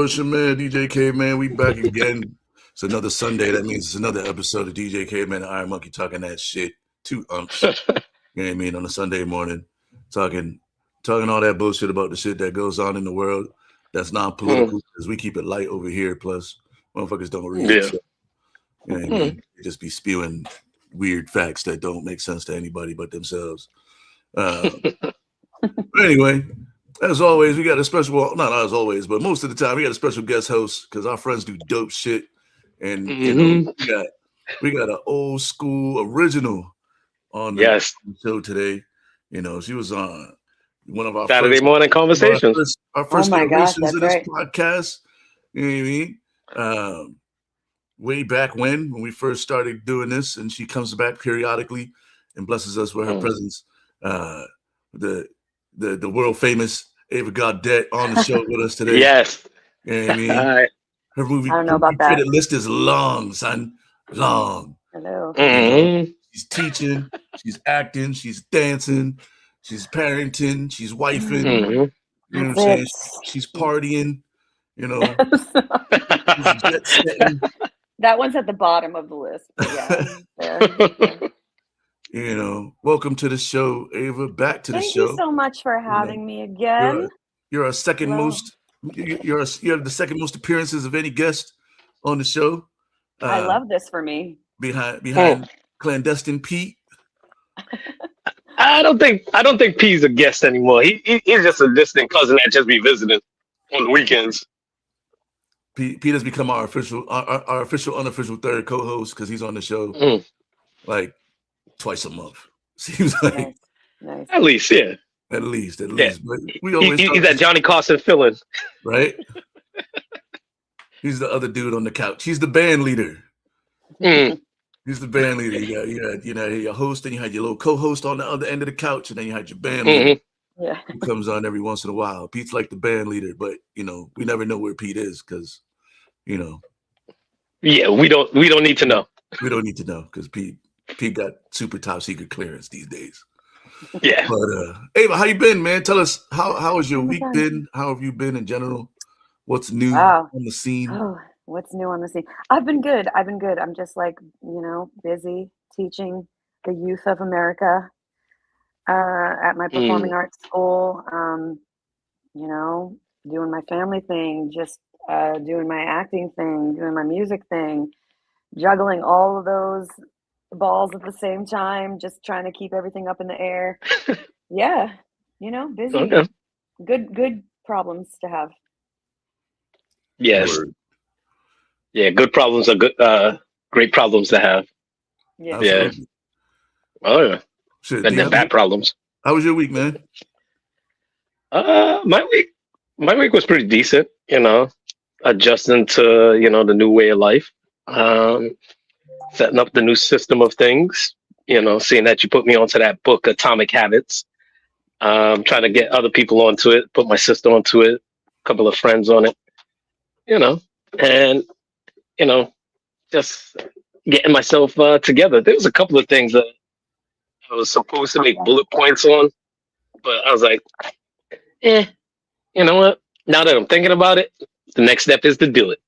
It's your man, DJ Caveman. We back again. It's another Sunday. That means it's another episode of DJ Caveman and IronMonkey talking that shit. 2 umps. You know what I mean? On a Sunday morning. Talking all that bullshit about the shit that goes on in the world that's non-political, because we keep it light over here. Plus, motherfuckers don't read. Yeah. So, you know what I mean? They just be spewing weird facts that don't make sense to anybody but themselves. Anyway, as always, we got a special, well, not as always, but most of the time we got a special guest host because our friends do dope shit. And you know, we got an old school original on the show today. You know, she was on one of our Saturday morning conversations. Our first iterations of this podcast. You know what I mean? Way back when we first started doing this, and she comes back periodically and blesses us with her presence. The world famous Ava Gaudet on the show with us today. Yes. You know what I mean? Her movie credit list is long, son. Long. Hello. She's teaching, she's acting, she's dancing, she's parenting, she's wifing. You know what I'm saying? She's partying, you know. She's jet setting. That one's at the bottom of the list. Yeah. You know, welcome to the show, Ava. Back to the show. Thank you so much for having me again. You're our second most. You have the second most appearances of any guest on the show. I love this for me. Behind clandestine Pete. I don't think P's a guest anymore. He's just a distant cousin that just be visiting on the weekends. Pete has become our official unofficial third co-host because he's on the show like twice a month. Seems like nice. At least, yeah. At least. Yeah. But we always he's that Johnny Carson fill-in. Right? He's the other dude on the couch. He's the band leader. He's the band leader. You had your host, and you had your little co-host on the other end of the couch, and then you had your band leader who comes on every once in a while. Pete's like the band leader, but you know, we never know where Pete is because, you know. Yeah, we don't need to know. We don't need to know because Pete got super top secret clearance these days. Yeah. But Ava, how you been, man? Tell us how has your week been? How have you been in general? What's new on the scene? Oh, what's new on the scene? I've been good. I'm just like, you know, busy teaching the youth of America at my performing arts school. You know, doing my family thing, just doing my acting thing, doing my music thing, juggling all of those balls at the same time, just trying to keep everything up in the air. Yeah, you know, busy. Okay. Good problems to have. Yes. Yeah, good problems are good. Great problems to have. Yeah. Yeah. Oh yeah. Shit, And then bad problems. How was your week, man? My week was pretty decent. You know, adjusting to the new way of life. Setting up the new system of things, you know, seeing that you put me onto that book, Atomic Habits. Trying to get other people onto it, put my sister onto it, a couple of friends on it, you know, and, you know, just getting myself together. There was a couple of things that I was supposed to make bullet points on, but I was like, you know what? Now that I'm thinking about it, the next step is to do it.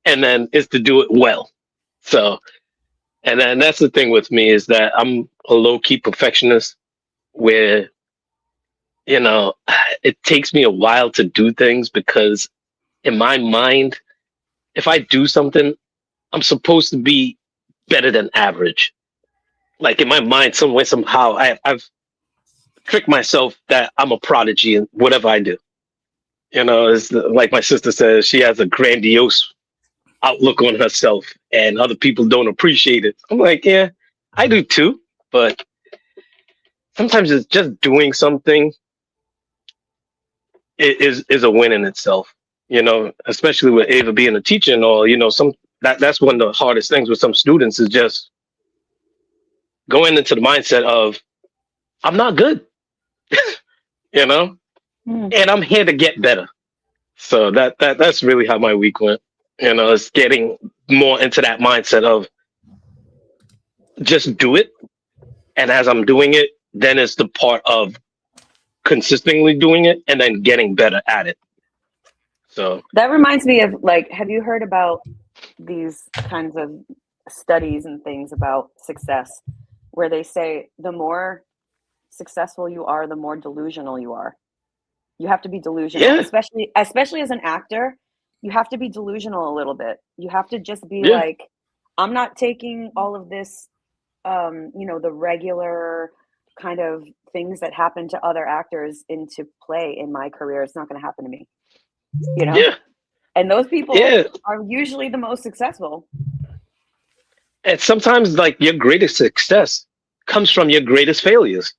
And then is to do it well. So, and then that's the thing with me is that I'm a low-key perfectionist where, you know, it takes me a while to do things because in my mind, if I do something, I'm supposed to be better than average. Like in my mind, somehow I've tricked myself that I'm a prodigy in whatever I do. You know, it's like my sister says, she has a grandiose outlook on herself and other people don't appreciate it. I'm like, yeah, I do too. But sometimes it's just doing something is a win in itself, you know, especially with Ava being a teacher and all, you know, that's one of the hardest things with some students is just going into the mindset of, I'm not good, you know, and I'm here to get better. So that's really how my week went. You know, it's getting more into that mindset of just do it. And as I'm doing it, then it's the part of consistently doing it and then getting better at it. So that reminds me of, like, have you heard about these kinds of studies and things about success, where they say the more successful you are, the more delusional you are. You have to be delusional, yeah, especially as an actor. You have to be delusional a little bit. You have to just be yeah, like, I'm not taking all of this, the regular kind of things that happen to other actors into play in my career. It's not going to happen to me, you know? yeah, And those people yeah. are usually the most successful. And sometimes, like, your greatest success comes from your greatest failures.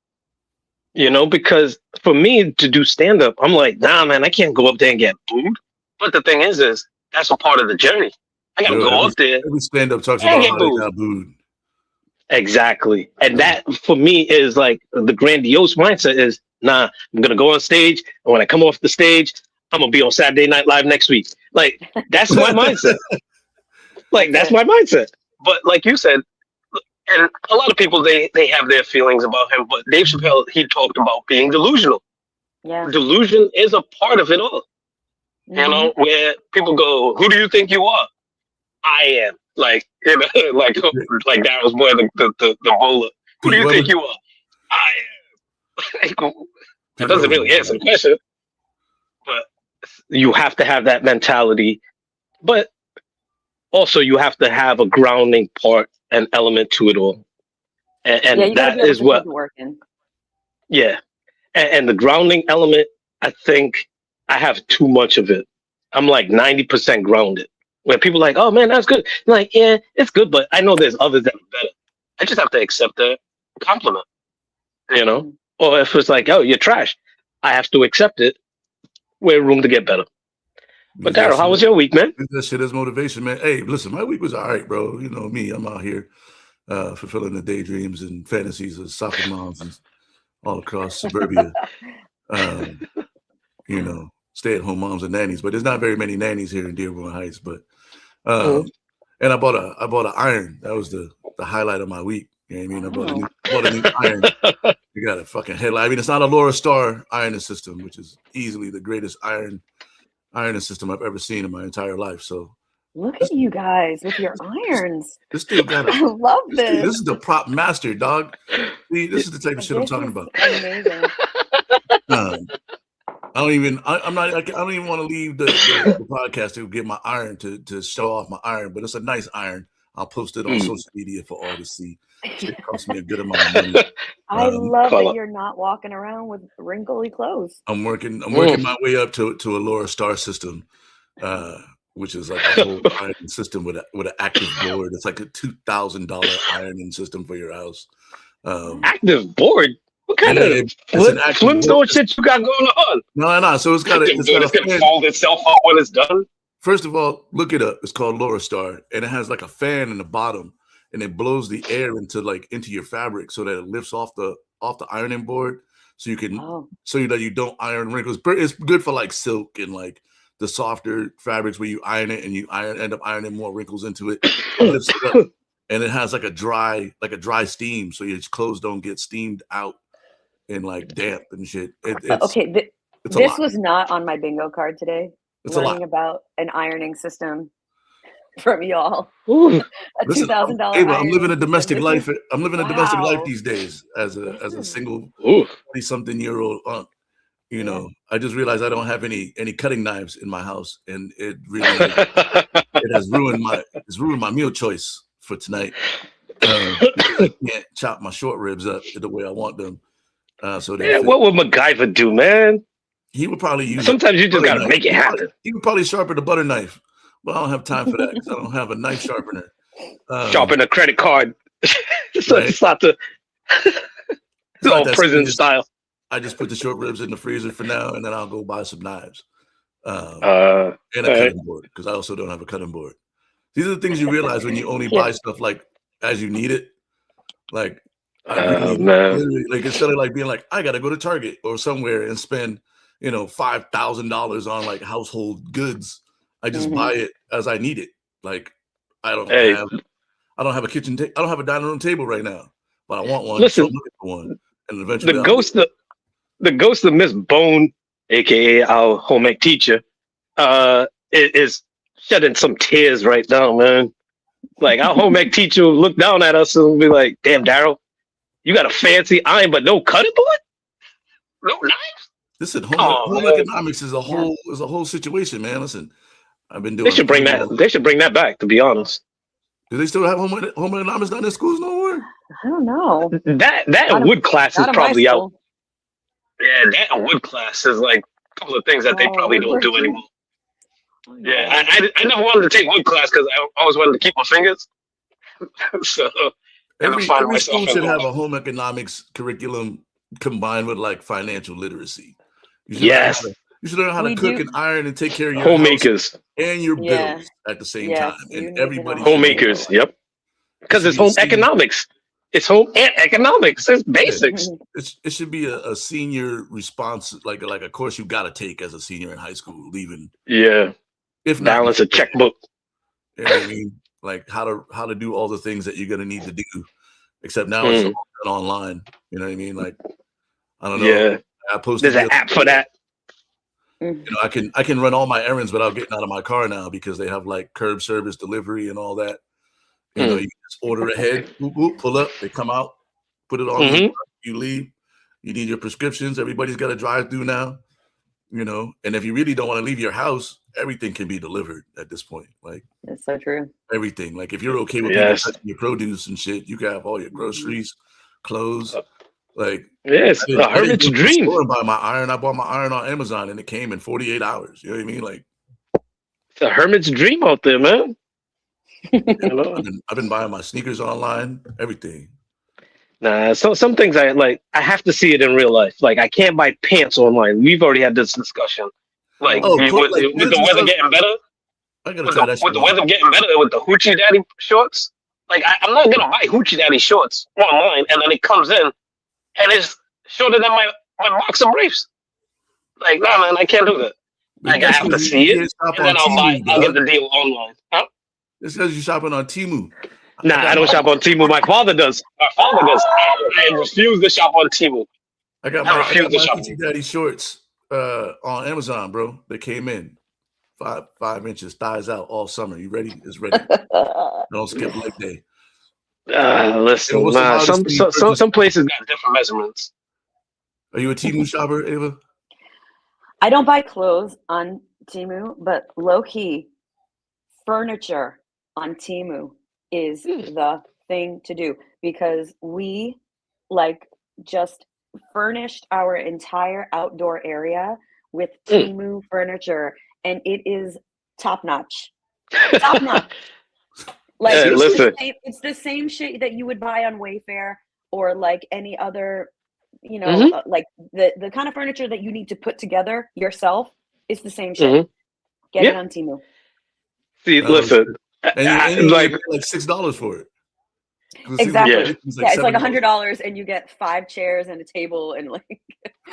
Because for me to do stand up, I'm like, nah, man, I can't go up there and get booed. But the thing is that's a part of the journey. I gotta Yo, go up there every stand-up talks and about get how they booed. got booed. Exactly. And that for me is like the grandiose mindset is, nah, I'm gonna go on stage, and when I come off the stage, I'm gonna be on Saturday Night Live next week. Like, that's my mindset. Like, that's That's my mindset. But like you said, and a lot of people they have their feelings about him, but Dave Chappelle, he talked about being delusional. it. Yeah. Delusion is a part of it all. Mhm. Where people go, "Who do you think you are?" I am. Like, like that was more the bowler. Who do Pete you think Weber. you are? I am. Like, that Pete doesn't Weber. really answer the question, but you have to have that mentality. But also, you have to have a grounding part and element to it all, and, Yeah, and you got to be that able is to put what, the work in. yeah. And the grounding element, I think I have too much of it. I'm like 90% grounded. When people are like, oh man, that's good. I'm like, yeah, it's good, but I know there's others that are better. I just have to accept the compliment, you know? Mhm. Or if it's like, oh, you're trash, I have to accept it. We're room to get better. But Use that Daryl, how shit. was your week, man? Use that shit as motivation, man. Hey, listen, my week was all right, bro. You know me, I'm out here fulfilling the daydreams and fantasies of soccer moms and all across suburbia. Um, stay-at-home moms and nannies, but there's not very many nannies here in Dearborn Heights. But Mhm. and I bought an iron. That was the highlight of my week. You know what I mean? Oh. I bought a new iron. You got a fucking headlight. I mean, it's not a Laura Star ironing system, which is easily the greatest ironing system I've ever seen in my entire life. So Look this at you guys with your irons. this dude got I love this this. is the prop master, dog. See, this is the type of shit I'm This talking is about. amazing. I don't even want to leave the podcast to get my iron to show off my iron, but it's a nice iron. I'll post it on social media for all to see. It cost me a good amount of money. I love that Follow. you're not walking around with wrinkly clothes. I'm working my way up to a Laura Star system, which is like a whole ironing system with an active board. It's like a $2,000 ironing system for your house. Active board? What kind of it's an active Flintstone board. shit you got going on? No. So it's got It's a gonna fold itself up when it's done. First of all, look it up. It's called Laura Star, and it has like a fan in the bottom, and it blows the air into your fabric so that it lifts off the ironing board, so you can so that you don't iron wrinkles. It's good for like silk and like the softer fabrics where you iron it and you end up ironing more wrinkles into it. It lifts it up, and it has like a dry steam, so your clothes don't get steamed out and like damp and shit. Okay, it's a this lot. was not on my bingo card today. It's a lot. Learning about an ironing system from y'all. Ooh. A $2,000 Ava, I'm living a ironing domestic system. life. I'm living a domestic life Wow. these days as a single Ooh. 20-something-year-old aunt. You know, I just realized I don't have any cutting knives in my house, and it really has ruined my meal choice for tonight. I can't chop my short ribs up the way I want them. So they fit. What would MacGyver do, man? He would probably use. Sometimes you just gotta make it happen. He would probably sharpen the butter knife, but I don't have time for that because I don't have a knife sharpener. Sharpen a credit card. So Right. it's not the all prison style. I just put the short ribs in the freezer for now, and then I'll go buy some knives and a cutting board because I also don't have a cutting board. These are the things you realize when you only buy stuff like as you need it. Like I really literally, like instead of like being like I gotta go to Target or somewhere and spend $5,000 on like household goods, I just buy it as I need it. Like I don't have a kitchen. I don't have a dining room table right now, but I want one. Listen, so I'm looking for one, and eventually the ghost of Miss Bone, aka our home ec teacher, is shedding some tears right now, man. Like our home ec teacher will look down at us and be like, "Damn, Daryl, you got a fancy iron but no cutting board, no knife." Listen, Come on, home man. economics is a whole situation, man. Listen, I've been They doing. should bring that. They should bring that back. To be honest, Do they still have home economics done in schools no more? I don't know. that and wood class is Not in my probably out. school. Yeah, that and wood class is like a couple of things that they probably don't do woodworking? anymore. Yeah, I never wanted to take wood class because I always wanted to keep my fingers. So Every school should have a home economics curriculum combined with like financial literacy. You should learn how to cook and iron and take care of your homemakers and your bills at the same time. And everybody homemakers, yep. Because it's home economics. It's home and economics. It's basics. It should be a senior response, like a course you got to take as a senior in high school, leaving. Yeah. If not, balance a checkbook. You know what I mean? Like how to do all the things that you're gonna need to do. Except now it's all done online. You know what I mean? Like I don't know. Yeah. I posted there's an app for that. You know, I can run all my errands without getting out of my car now because they have like curb service delivery and all that. You know, you just order ahead, pull up, they come out, put it on you leave. You need your prescriptions. Everybody's got a drive-through now. You know, and if you really don't want to leave your house, everything can be delivered at this point. Like that's so true. Everything. Like if you're okay with people touching your produce and shit, you can have all your groceries, clothes. Like it's a hermit's dream. I buy my iron. I bought my iron on Amazon and it came in 48 hours. You know what I mean? Like it's a hermit's dream out there, man. I've been buying my sneakers online, everything. Nah, so some things I have to see it in real life. Like I can't buy pants online. We've already had this discussion. Like, with the weather getting better, with the weather getting better with the Hoochie Daddy shorts. Like I'm not gonna buy Hoochie Daddy shorts online, and then it comes in, and it's shorter than my boxer briefs. Like, no, man, I can't do that. Like I have to see it, and then I'll get the deal online. Huh? It's because you're shopping on Temu. Nah, I don't shop on Temu. My father does. I refuse to shop on Temu. I got my Hoochie Daddy shorts on Amazon, bro. They came in 5 inches, thighs out all summer. You ready? It's ready. Don't skip leg day. Listen, some places got different measurements. Are you a Temu shopper, Ava? I don't buy clothes on Temu, but low key, furniture on Temu is the thing to do because we just furnished our entire outdoor area with Temu furniture, and it is top notch. Top notch. Like it's the same shit that you would buy on Wayfair or like any other, you know, like the kind of furniture that you need to put together yourself. It's the same shit. Get it on Temu. See, listen, and you like $6 for it. Exactly. It's like $100, and you get 5 chairs and a table, and like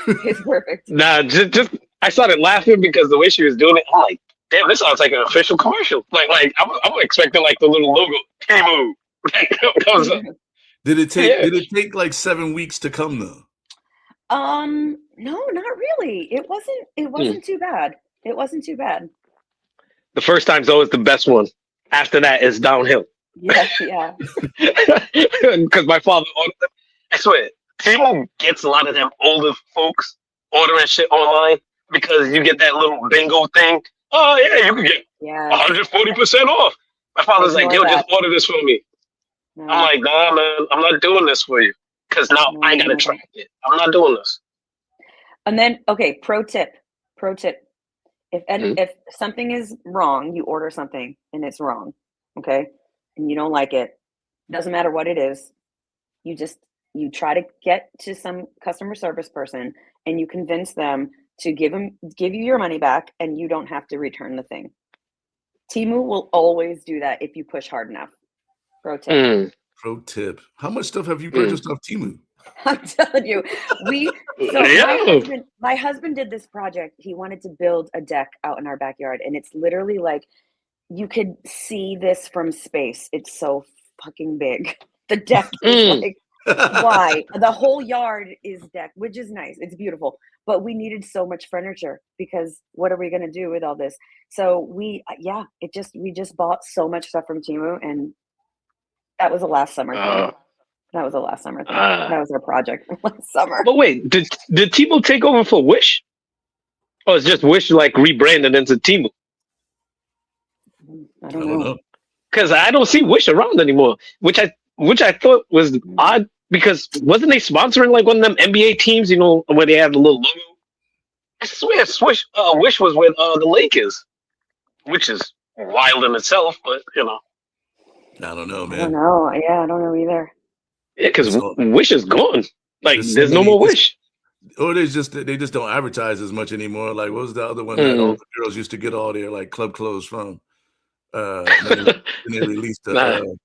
it's perfect. Nah, just I started laughing because the way she was doing it, I'm like, damn, this sounds like an official commercial. Like I'm expecting like the little logo, Temu. Did it take like 7 weeks to come though? No, not really. It wasn't too bad. It wasn't too bad. The first time's always the best one. After that, it's downhill. Yeah. Because my father, I swear, Temu gets a lot of them older folks ordering shit online because you get that little bingo thing. Oh yeah, you can get 140% off. My father's like, yo, just order this for me. No. I'm like, nah, man, I'm not doing this for you because now I gotta track it. I'm not doing this. And then, okay, pro tip. If something is wrong, you order something and it's wrong, okay, and you don't like it, doesn't matter what it is, you try to get to some customer service person and you convince them to give you your money back, and you don't have to return the thing. Temu will always do that if you push hard enough. Pro tip. Pro tip. How much stuff have you purchased off Temu? I'm telling you, my husband did this project. He wanted to build a deck out in our backyard, and it's literally like you could see this from space. It's so fucking big. The deck is like Why? The whole yard is decked, which is nice. It's beautiful. But we needed so much furniture because what are we going to do with all this? So we just bought so much stuff from Temu, and that was a last summer thing. That was a last summer thing. That was our project last summer. But wait, did Temu take over for Wish? Or is just Wish like rebranded into Temu? I don't know. Because I don't see Wish around anymore, which I thought was odd because wasn't they sponsoring like one of them NBA teams? You know, where they have the little logo. I swear, Wish was with the Lakers, which is wild in itself. But you know, I don't know, man. I don't know. Yeah, I don't know either. Yeah, because Wish is gone. Like, there's no more Wish. Or they just don't advertise as much anymore. Like, what was the other one that all the girls used to get all their like club clothes from? And they released the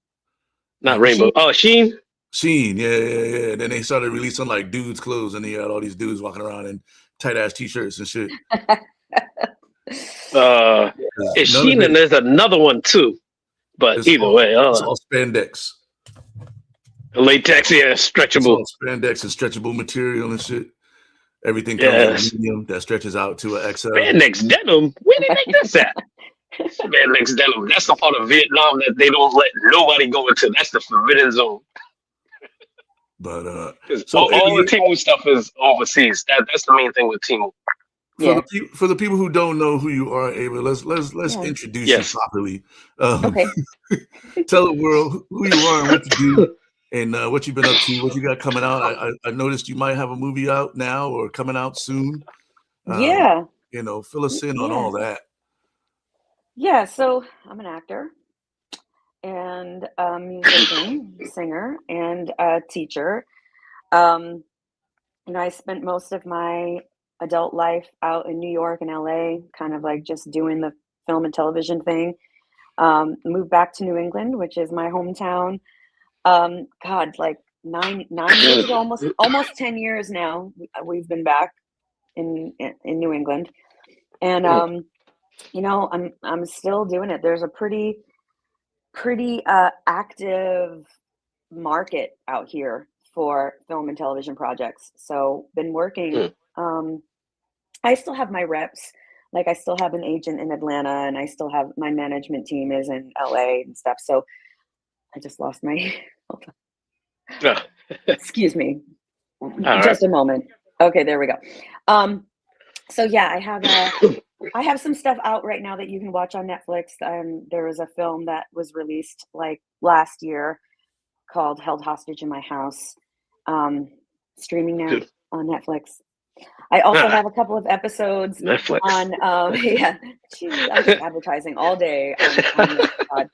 not Rainbow. Oh, Sheen. Sheen, yeah. Then they started releasing like dudes' clothes, and you had all these dudes walking around in tight ass t-shirts and shit. It's Sheen, and there's another one too. But either way, it's all spandex. Latex, yeah, stretchable. It's all spandex and stretchable material and shit. Everything comes in medium that stretches out to an XL. Spandex denim? Where they make this at? Spandex denim. That's the part of Vietnam that they don't let nobody go into. That's the forbidden zone. But so all the Temu stuff is overseas. That's the main thing with Temu. For the people who don't know who you are, Ava, let's introduce you properly. Okay. Tell the world who you are and what you do, and what you've been up to, what you got coming out. I noticed you might have a movie out now or coming out soon. You know, fill us in on all that. Yeah, so I'm an actor and a musician, singer, and a teacher. You know, I spent most of my adult life out in New York and LA, kind of like just doing the film and television thing. Moved back to New England, which is my hometown. God, like nine years ago, almost 10 years now. We've been back in New England, and you know, I'm still doing it. There's a pretty active market out here for film and television projects. So been working. I still have my reps. Like I still have an agent in Atlanta, and I still have my management team is in LA and stuff. So I just lost my. Excuse me. Just a moment. Okay, there we go. So yeah, I have some stuff out right now that you can watch on Netflix. There was a film that was released like last year called "Held Hostage in My House," streaming now on Netflix. I also have a couple of episodes Netflix. On I was advertising all day on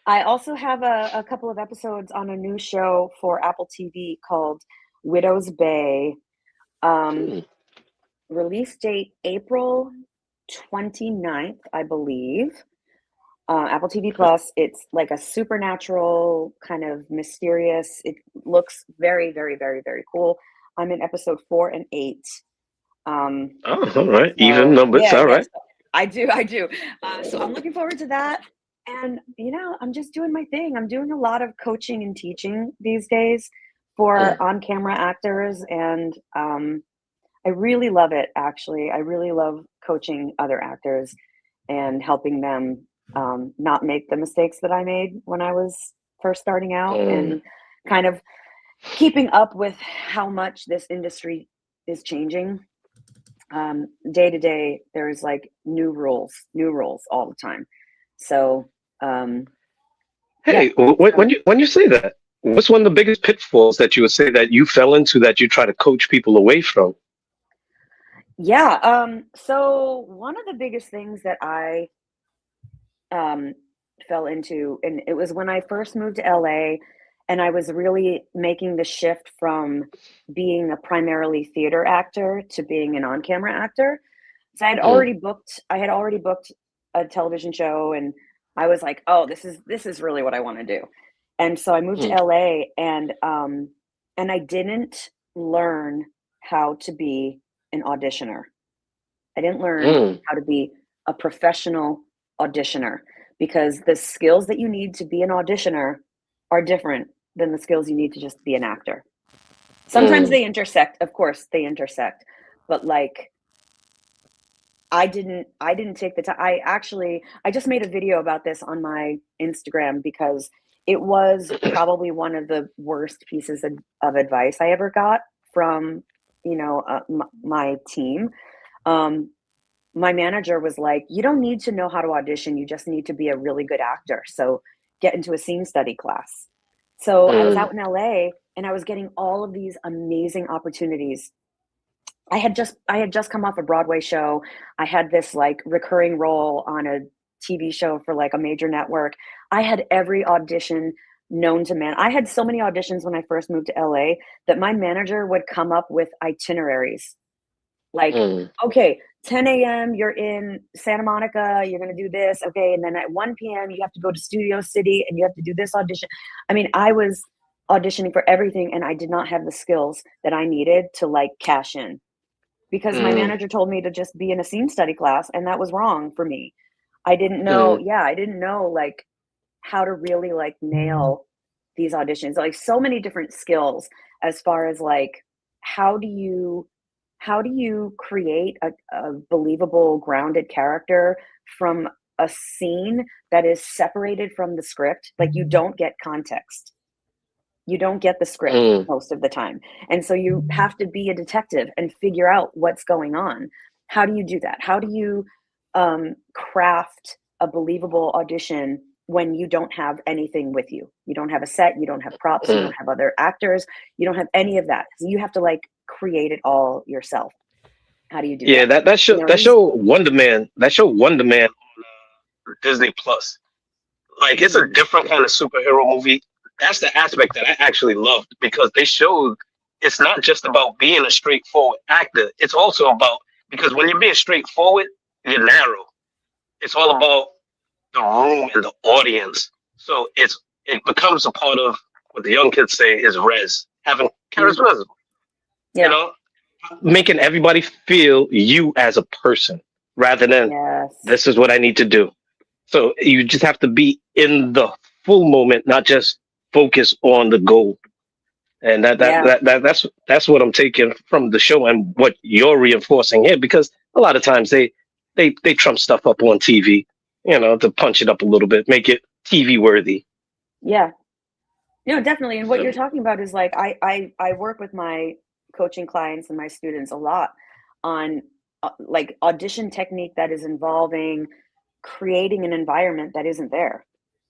I also have a couple of episodes on a new show for Apple TV called Widow's Bay. Release date April 29th, I believe. Apple TV Plus. It's like a supernatural kind of mysterious. It looks very, very, very, very cool. I'm in episode 4 and 8. All right. Even numbers. All right. I do. So I'm looking forward to that. And, you know, I'm just doing my thing. I'm doing a lot of coaching and teaching these days for on-camera actors. And I really love it, actually. I really love coaching other actors and helping them not make the mistakes that I made when I was first starting out and kind of keeping up with how much this industry is changing. Day to day, there's like new rules all the time. So, when you say that, what's one of the biggest pitfalls that you would say that you fell into that you try to coach people away from? Yeah. So one of the biggest things that I fell into, and it was when I first moved to LA, and I was really making the shift from being a primarily theater actor to being an on-camera actor. So I had already booked a television show, and I was like, oh, this is really what I want to do. And so I moved to LA, and I didn't learn how to be an auditioner. I didn't learn how to be a professional auditioner, because the skills that you need to be an auditioner are different than the skills you need to just be an actor. Sometimes they intersect, of course they intersect, but like I didn't take the time. I just made a video about this on my Instagram because it was probably one of the worst pieces of advice I ever got from, my team. My manager was like, you don't need to know how to audition. You just need to be a really good actor. So get into a scene study class. So I was out in LA and I was getting all of these amazing opportunities. I had just come off a Broadway show. I had this like recurring role on a TV show for like a major network. I had every audition known to man. I had so many auditions when I first moved to LA that my manager would come up with itineraries. Like, okay, 10 a.m. you're in Santa Monica, you're going to do this. Okay. And then at 1 p.m. you have to go to Studio City and you have to do this audition. I mean, I was auditioning for everything and I did not have the skills that I needed to like cash in because my manager told me to just be in a scene study class and that was wrong for me. I didn't know. I didn't know like how to really like nail these auditions, like so many different skills as far as like, how do you create a believable, grounded character from a scene that is separated from the script? Like you don't get context. You don't get the script most of the time. And so you have to be a detective and figure out what's going on. How do you do that? How do you craft a believable audition when you don't have anything with you? You don't have a set, you don't have props, you don't have other actors, you don't have any of that. So you have to like create it all yourself. How do you do that? Yeah, that show Wonder Man on Disney Plus. Like it's a different kind of superhero movie. That's the aspect that I actually loved because they showed it's not just about being a straightforward actor. It's also about, because when you're being straightforward, you're narrow. It's all about the room and the audience. So it becomes a part of what the young kids say is res, having charisma. Yeah. You know, making everybody feel you as a person rather than this is what I need to do. So you just have to be in the full moment, not just focus on the goal. And that's what I'm taking from the show and what you're reinforcing here, because a lot of times they trump stuff up on TV, to punch it up a little bit, make it TV worthy. Yeah. No, definitely. And what you're talking about is like I work with my coaching clients and my students a lot on like audition technique that is involving creating an environment that isn't there.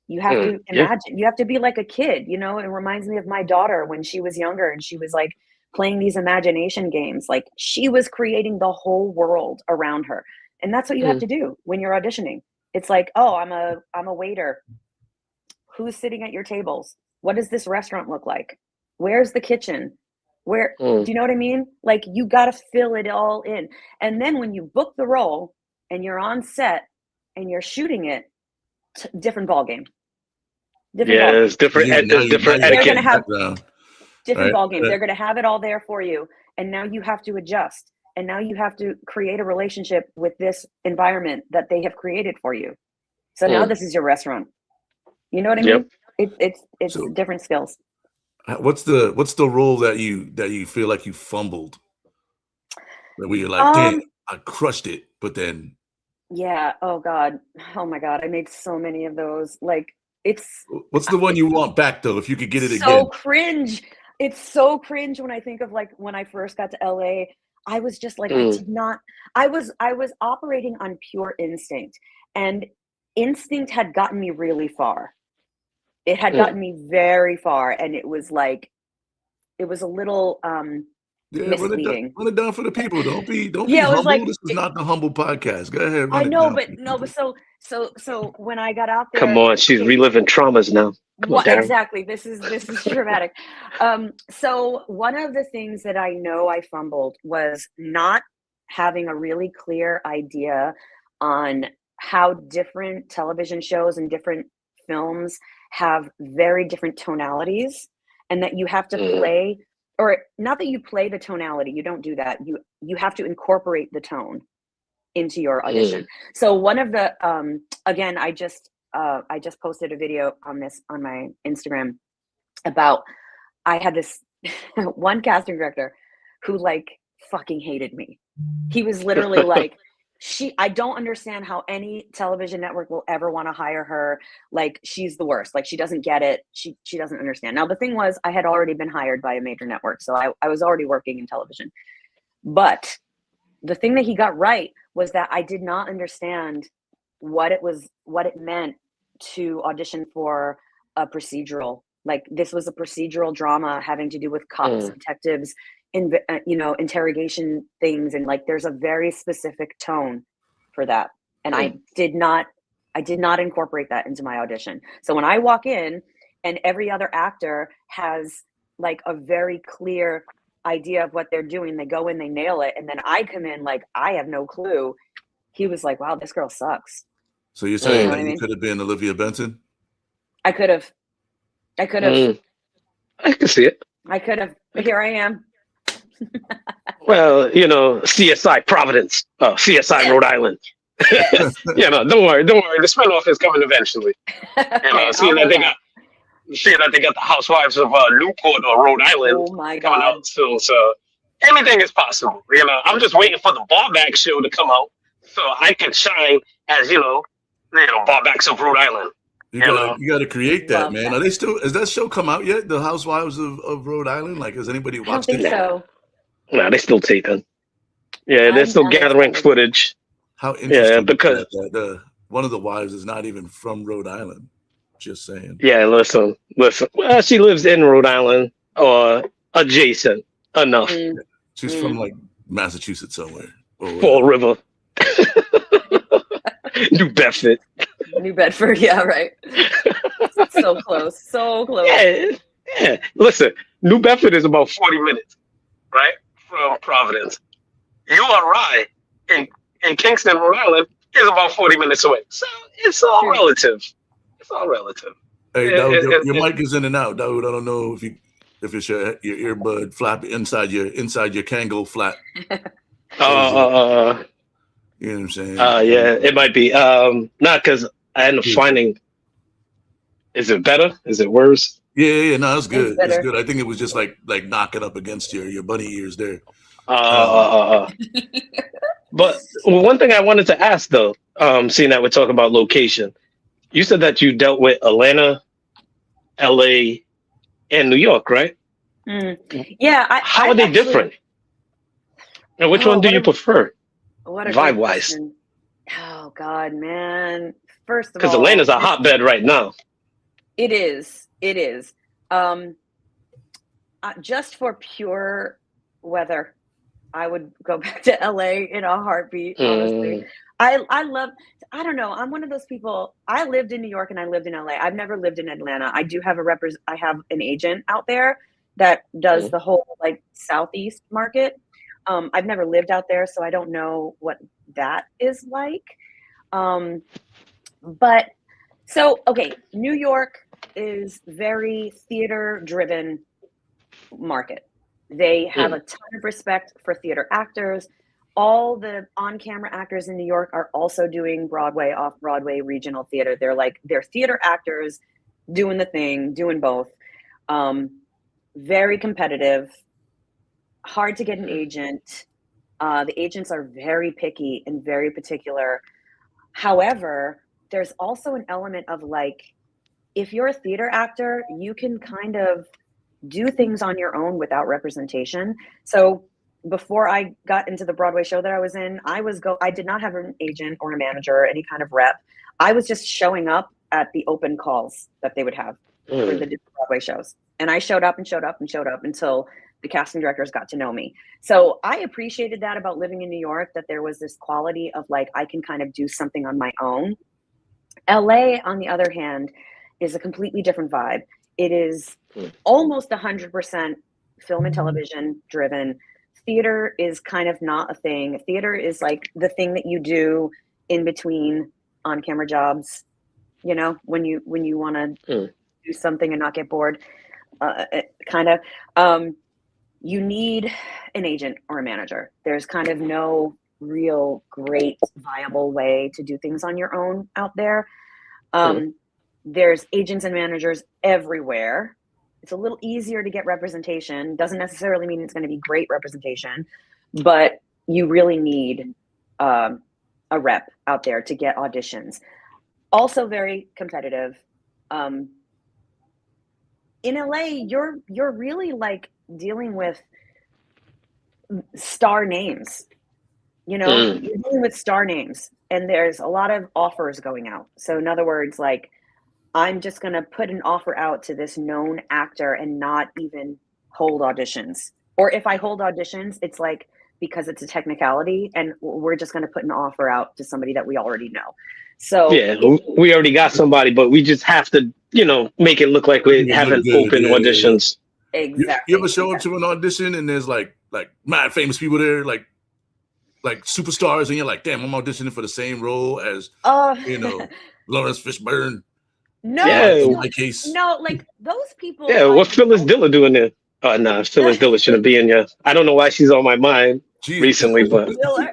You have to imagine, you have to be like a kid, it reminds me of my daughter when she was younger and she was like playing these imagination games. Like she was creating the whole world around her. And that's what you have to do when you're auditioning. It's like, oh, I'm a waiter. Who's sitting at your tables? What does this restaurant look like? Where's the kitchen? Where, do you know what I mean? Like you got to fill it all in. And then when you book the role and you're on set and you're shooting it, different ball game. It's different. It's different etiquette. They're going to have different ball game. They're going to have it all there for you. And now you have to adjust. And now you have to create a relationship with this environment that they have created for you. So now this is your restaurant. You know what I mean? It's so, different skills. What's the role that you feel like you fumbled? Where you're like, damn, I crushed it, but then. Yeah. Oh my God. I made so many of those. Like what's the one you want back though? If you could get it again. So cringe. It's so cringe when I think of like when I first got to LA. I was just like, I was operating on pure instinct, and instinct had gotten me really far. It had gotten me very far, and it was like, it was a little misleading. Run it down for the people. Don't be humble. Like, this is not the humble podcast. Go ahead. I know, but so when I got out there, come on, she's reliving traumas now. Exactly. This is dramatic. So one of the things that I know I fumbled was not having a really clear idea on how different television shows and different films have very different tonalities, and that you have to play, or not that you play the tonality, you don't do that. You have to incorporate the tone into your audition. So one of the, again, I just posted a video on this on my Instagram. about, I had this one casting director who like fucking hated me. He was literally like, I don't understand how any television network will ever want to hire her. Like, she's the worst. Like, she doesn't get it. She doesn't understand. Now, the thing was, I had already been hired by a major network, so I was already working in television. But the thing that he got right was that I did not understand what it meant to audition for a procedural. Like, this was a procedural drama having to do with cops, detectives, interrogation things, and like there's a very specific tone for that, and I did not incorporate that into my audition. So when I walk in and every other actor has like a very clear idea of what they're doing, they go in, they nail it, and then I come in like I have no clue. He was like, wow, this girl sucks. So you're saying that you could have been Olivia Benson? I could have. I can see it. I could have. Here I am. Well, CSI Providence, CSI Rhode Island. Don't worry. The spinoff is coming eventually. Seeing that they got the Housewives of Newport or Rhode Island coming out soon, so anything is possible. I'm just waiting for the Barbacks show to come out so I can shine as Barbacks of Rhode Island. You got to create that, man. Are they still? Has that show come out yet? The Housewives of Rhode Island. Like, has anybody watched it? I don't think so. No, they're still taping. Yeah, they're still gathering footage. How interesting! Yeah, because one of the wives is not even from Rhode Island. Just saying. Yeah, listen. Well, she lives in Rhode Island or adjacent enough. She's from like Massachusetts somewhere. Fall River. New Bedford. New Bedford, yeah, right. So close. Yeah. Listen, New Bedford is about 40 minutes, right, from Providence. URI in Kingston, Rhode Island, is about 40 minutes away. So it's all relative. Hey, Dawood, your mic is in and out, Dawood. I don't know if it's your earbud flap inside your Kangol flap. You know what I'm saying? Yeah, it might be. Not because I ended up finding. Is it better? Is it worse? Yeah. No, it's good. It's good. I think it was just like knocking up against your bunny ears there. But one thing I wanted to ask though, seeing that we're talking about location, you said that you dealt with Atlanta, LA, and New York, right? Yeah. How are they different? And which one do you prefer? Vibe wise? Oh God, man. First of all, because Atlanta's a hotbed right now. It is. Just for pure weather, I would go back to LA in a heartbeat, honestly. I don't know. I'm one of those people. I lived in New York and I lived in LA. I've never lived in Atlanta. I do have I have an agent out there that does the whole like Southeast market. I've never lived out there, so I don't know what that is like. But so, okay, New York is very theater-driven market. They have a ton of respect for theater actors. All the on-camera actors in New York are also doing Broadway, off-Broadway, regional theater. They're theater actors doing the thing, doing both. Very competitive, hard to get an agent. The agents are very picky and very particular. However, there's also an element of like, if you're a theater actor, you can kind of do things on your own without representation. So before I got into the Broadway show that I was in, I did not have an agent or a manager or any kind of rep. I was just showing up at the open calls that they would have for the different Broadway shows. And I showed up until the casting directors got to know me. So I appreciated that about living in New York, that there was this quality of like, I can kind of do something on my own. LA, on the other hand, is a completely different vibe. It is almost 100% film and television driven. Theater is kind of not a thing. Theater is like the thing that you do in between on-camera jobs, you know, when you want to do something and not get bored, you need an agent or a manager. There's kind of no real great viable way to do things on your own out there. There's agents and managers everywhere. it's a little easier to get representation. Doesn't necessarily mean it's going to be great representation, but you really need a rep out there to get auditions. Also very competitive. In LA, you're really like dealing with star names. You know, you're dealing with star names, and there's a lot of offers going out. So in other words, like, I'm just going to put an offer out to this known actor and not even hold auditions. Or if I hold auditions, it's like, because it's a technicality, and we're just going to put an offer out to somebody that we already know. So Yeah, we already got somebody, but we just have to, make it look like we Make it look haven't good, open auditions. Exactly. You ever show up to an audition and there's like mad famous people there, like superstars, and you're like, damn, I'm auditioning for the same role as Lawrence Fishburne. No, Yeah. In my case. no, like those people. Yeah, like, what Phyllis Diller doing there? Oh, no, Phyllis Diller shouldn't be in here. I don't know why she's on my mind recently, but Diller?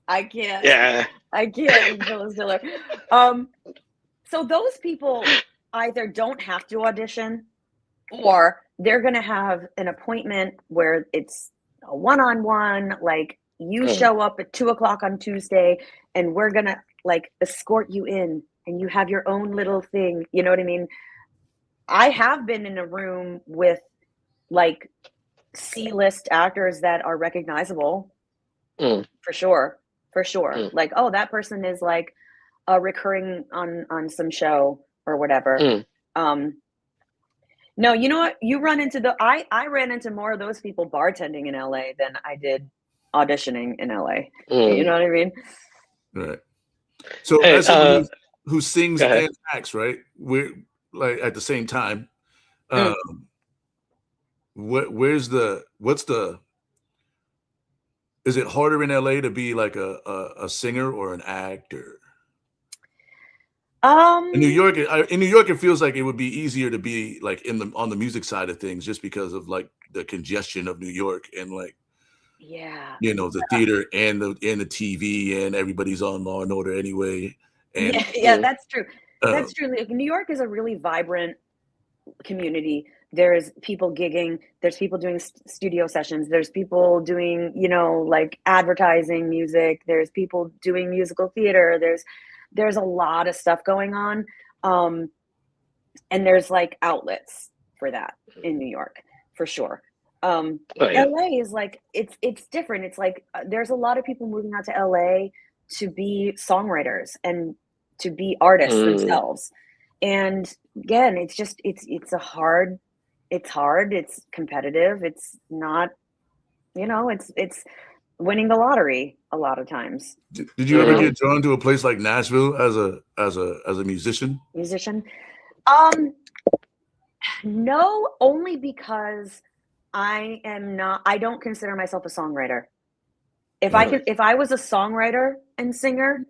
I can't. yeah. I can't with Phyllis Diller. So those people either don't have to audition, or they're going to have an appointment where it's a one-on-one, like you show up at 2:00 on Tuesday and we're going to like escort you in, and you have your own little thing. You know what I mean? I have been in a room with like C-list actors that are recognizable for sure. Like, oh, that person is like recurring on some show or whatever. No, you know what? You run into I ran into more of those people bartending in LA than I did auditioning in LA. You know what I mean? Right. So as someone who sings and acts, right? We're like at the same time. Is it harder in LA to be like a singer or an actor? In New York, it feels like it would be easier to be like on the music side of things, just because of like the congestion of New York and like, the theater and the TV, and everybody's on Law and Order anyway. And, that's true. That's true. Like, New York is a really vibrant community. There's people gigging. There's people doing studio sessions. There's people doing, like advertising music. There's people doing musical theater. There's a lot of stuff going on. And there's like outlets for that in New York, for sure. LA is like, it's different. It's like, there's a lot of people moving out to LA to be songwriters and to be artists themselves. And again, it's just, it's hard, it's competitive. It's not, it's winning the lottery a lot of times. Did you ever get drawn to a place like Nashville as a musician? No, only because I don't consider myself a songwriter. If I was a songwriter and singer,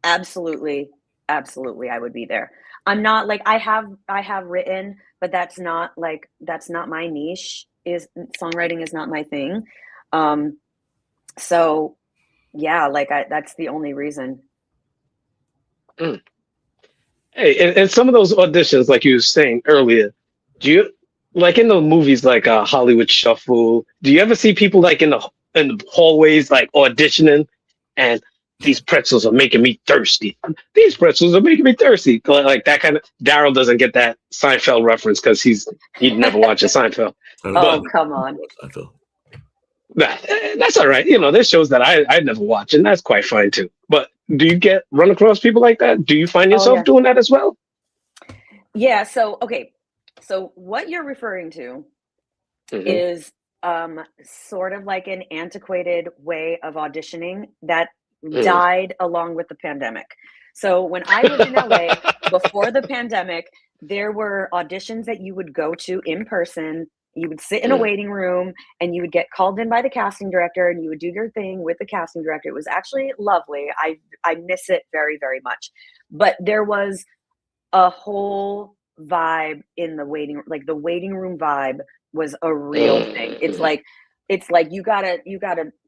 absolutely I would be there. I'm not like, I have written, but that's not my niche. Songwriting is not my thing. So yeah, like that's the only reason. Hey, and some of those auditions, like you were saying earlier, do you, like in the movies like Hollywood Shuffle, do you ever see people like in the hallways like auditioning, and these pretzels are making me thirsty. These pretzels are making me thirsty. Like that kind of. Daryl doesn't get that Seinfeld reference because he'd never watch a Seinfeld. Oh, come on. That's all right. There's shows that I never watch, and that's quite fine too. But do you run across people like that? Do you find yourself doing that as well? Yeah. So, okay. So what you're referring to is sort of like an antiquated way of auditioning that died along with the pandemic. So when I lived in LA before the pandemic, there were auditions that you would go to in person. You would sit in a waiting room and you would get called in by the casting director, and you would do your thing with the casting director. It was actually lovely. I miss it very, very much. But there was a whole vibe in the waiting, like the waiting room vibe was a real thing. It's like you gotta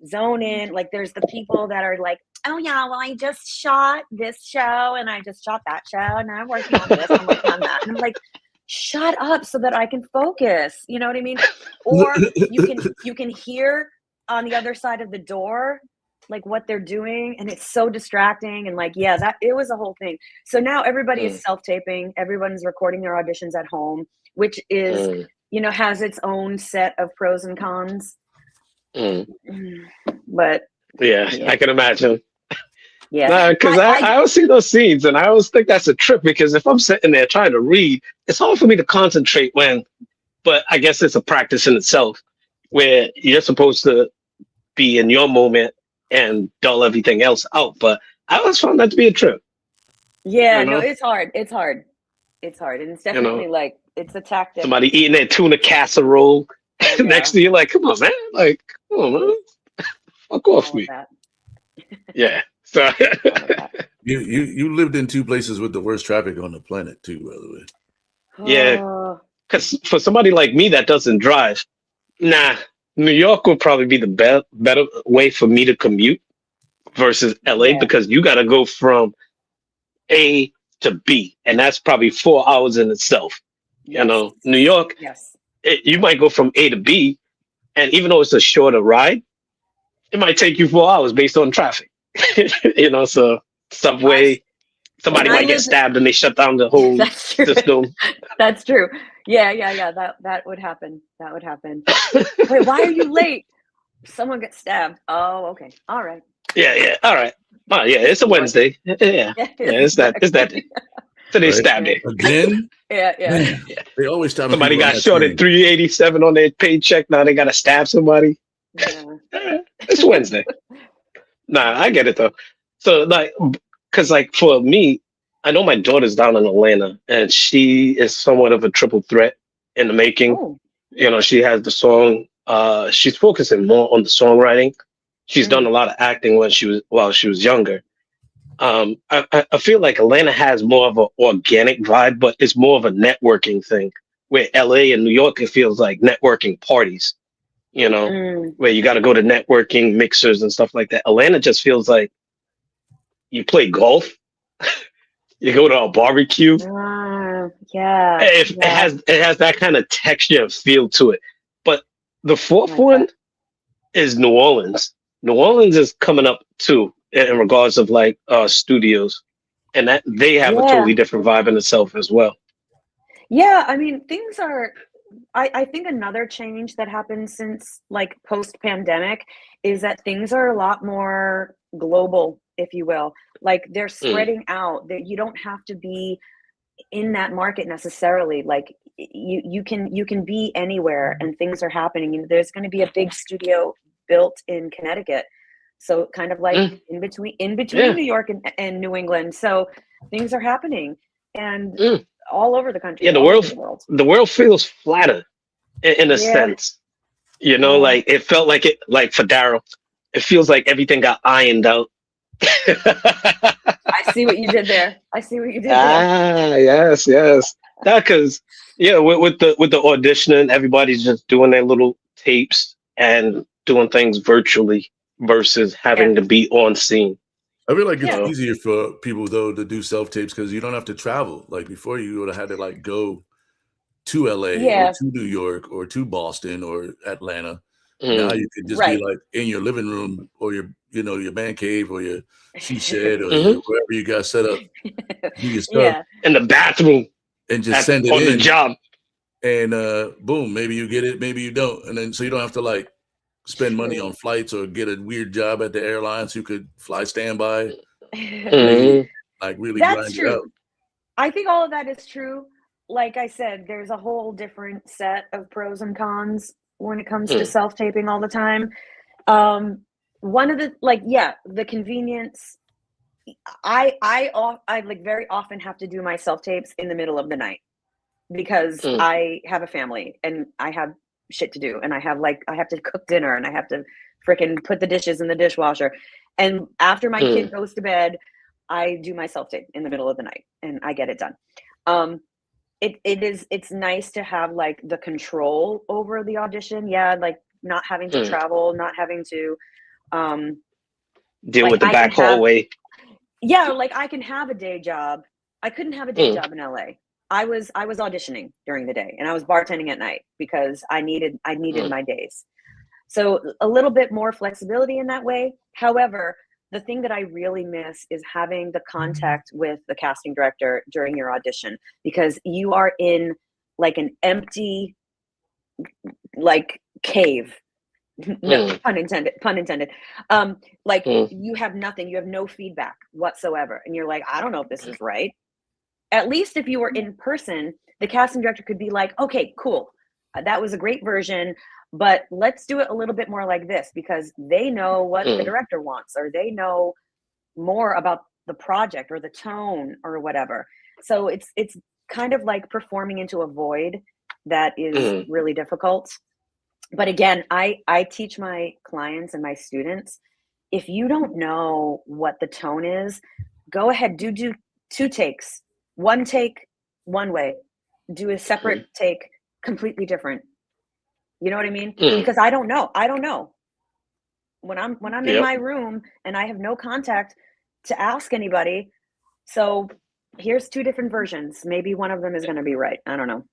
zone in. Like there's the people that are like, oh yeah, well I just shot this show and I just shot that show and I'm working on this, I'm working on that. And I'm like, shut up so that I can focus. You know what I mean? Or you can hear on the other side of the door like what they're doing, and it's so distracting. And like, yeah, that it was a whole thing. So now everybody is self-taping. Everyone's recording their auditions at home, which is has its own set of pros and cons. But yeah, I can imagine. Yeah, because I always see those scenes and I always think that's a trip, because if I'm sitting there trying to read, it's hard for me to concentrate but I guess it's a practice in itself where you're supposed to be in your moment and dull everything else out. But I always found that to be a trip. Yeah, no, it's hard. It's hard. And it's definitely like, it's a tactic. Somebody eating their tuna casserole next to you, like, come on, man. Like, come on, man. Fuck off me. Yeah. So you lived in two places with the worst traffic on the planet too, by the way. Yeah, because for somebody like me that doesn't drive, New York would probably be the better way for me to commute versus LA, because you got to go from A to B, and that's probably 4 hours in itself. You know, New York, you might go from A to B, and even though it's a shorter ride, it might take you 4 hours based on traffic. So subway, somebody might get stabbed and they shut down the whole system. That's true. Yeah. That would happen. Wait, why are you late? Someone gets stabbed. Oh, okay. All right. Yeah. All right. Oh, yeah. It's a Wednesday. Yeah. It's that day. Today's stab day. Again? Yeah. They always stab. Somebody got short at $387 on their paycheck. Now they got to stab somebody. Yeah. It's Wednesday. I get it though. So because for me, I know my daughter's down in Atlanta, and she is somewhat of a triple threat in the making. Oh. She has the song. She's focusing more on the songwriting. She's done a lot of acting while she was younger. I feel like Atlanta has more of an organic vibe, but it's more of a networking thing. Where LA and New York, it feels like networking parties. Where you got to go to networking mixers and stuff like that. Atlanta just feels like you play golf, you go to a barbecue. It has that kind of texture and feel to it. But the fourth one is New Orleans. New Orleans is coming up too in regards of studios, and that they have a totally different vibe in itself as well. Yeah, I mean, things are. I think another change that happened since post-pandemic is that things are a lot more global, if you will. Like they're spreading out. That you don't have to be in that market necessarily. Like you can be anywhere, and things are happening. There's going to be a big studio built in Connecticut, so kind of like in between New York and New England. So things are happening, and all over the country. Yeah, the world feels flatter in a sense. It felt like for Daryl, it feels like everything got ironed out. I see what you did there. Yes. Because with the auditioning, everybody's just doing their little tapes and doing things virtually versus having to be on scene. I feel like it's easier for people though to do self tapes because you don't have to travel. Like before, you would have had to go to LA or to New York or to Boston or Atlanta. Now you could just be in your living room or your man cave or your she shed or wherever you got set up. Do your stuff in the bathroom and just send it on in. The job. And boom, maybe you get it, maybe you don't, and then so you don't have to spend money on flights or get a weird job at the airlines who could fly standby. Really That's true. It out. I think all of that is true. Like I said, there's a whole different set of pros and cons when it comes to self-taping all the time. One of the the convenience. I very often have to do my self-tapes in the middle of the night because I have a family and I have shit to do, and I have to cook dinner, and I have to freaking put the dishes in the dishwasher, and after my kid goes to bed, I do my self-tape in the middle of the night and I get it done. It's nice to have the control over the audition, not having to travel, not having to deal with the back hallway. I can have a day job. I couldn't have a day job in LA. I was auditioning during the day, and I was bartending at night because I needed my days. So a little bit more flexibility in that way. However, the thing that I really miss is having the contact with the casting director during your audition, because you are in like an empty like cave. No, pun intended. Like you have nothing, you have no feedback whatsoever. And you're like, I don't know if this is right. At least if you were in person, the casting director could be like, okay, cool. That was a great version, but let's do it a little bit more like this, because they know what the director wants, or they know more about the project or the tone or whatever. So it's kind of like performing into a void that is really difficult. But again, I teach my clients and my students, if you don't know what the tone is, go ahead, do 2 takes. 1 take one way, do a separate take completely different. You know what I mean? Because I don't know when I'm in my room and I have no contact to ask anybody. So here's 2 different versions. Maybe one of them is going to be right. I don't know.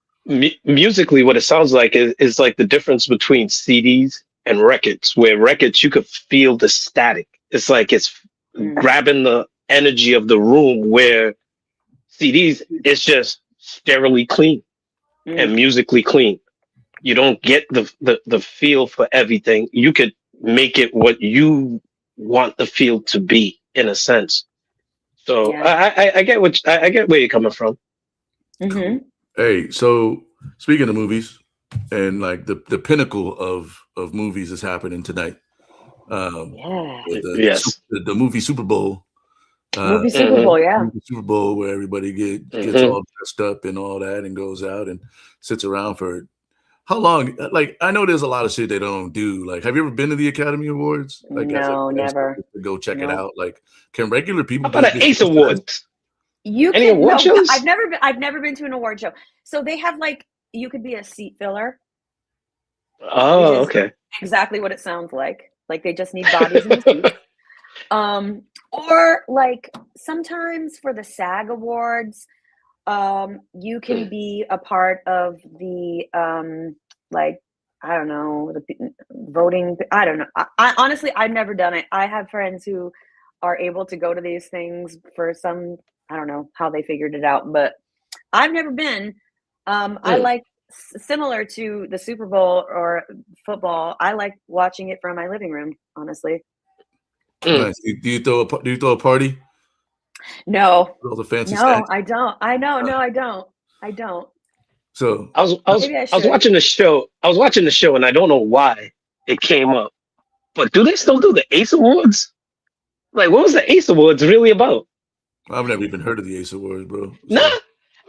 Musically, what it sounds like is like the difference between CDs and records, where records you could feel the static. It's like it's grabbing the energy of the room, where CDs it's just sterilely clean and musically clean. You don't get the feel for everything. You could make it what you want the feel to be, in a sense. So I get I get where you're coming from. Hey, so speaking of movies, and like the pinnacle of movies is happening tonight. Yes. The movie Super Bowl. Movie Super Bowl, Super Bowl, where everybody gets all dressed up and all that, and goes out and sits around for how long? Like, I know there's a lot of shit they don't do. Like, have you ever been to the Academy Awards? Like, no, never. To go check it out. Like, can regular people? How about an Ace Awards? You Any can. award shows? I've never been to an award show. So they have like, you could be a seat filler. Oh, okay. Exactly what it sounds like. Like they just need bodies in the seats. Or like sometimes for the SAG Awards, you can be a part of the like, I don't know, the voting. I don't know. I honestly, I've never done it. I have friends who are able to go to these things for some, I don't know how they figured it out, but I've never been. I like, similar to the Super Bowl or football, I like watching it from my living room, honestly. Nice. Do you throw a party? No. All the fancy No, I don't. I know. No, I don't. I don't. So I was watching the show. I was watching the show, and I don't know why it came up. But do they still do the Ace Awards? Like, what was the Ace Awards really about? I've never even heard of the Ace Awards, bro. So. Nah,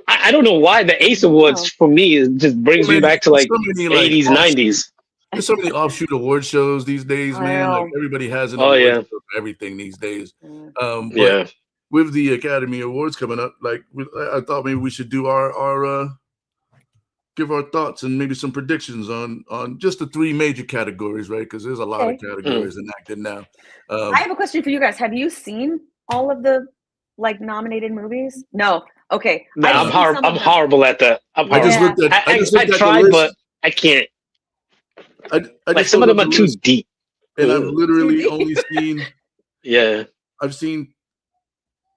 I don't know why the Ace Awards for me just brings me back to like many, 80s, 90s. There's so many offshoot award shows these days, man. Like everybody has an award show for everything these days. But with the Academy Awards coming up, like I thought maybe we should do our give our thoughts and maybe some predictions on just the 3 major categories, right? Because there's a lot of categories enacted now. I have a question for you guys. Have you seen all of the like nominated movies? No. Okay. No, I'm horrible at that. I just looked at. I tried, but I can't. Like some of them are too deep, and I've literally only seen. I've seen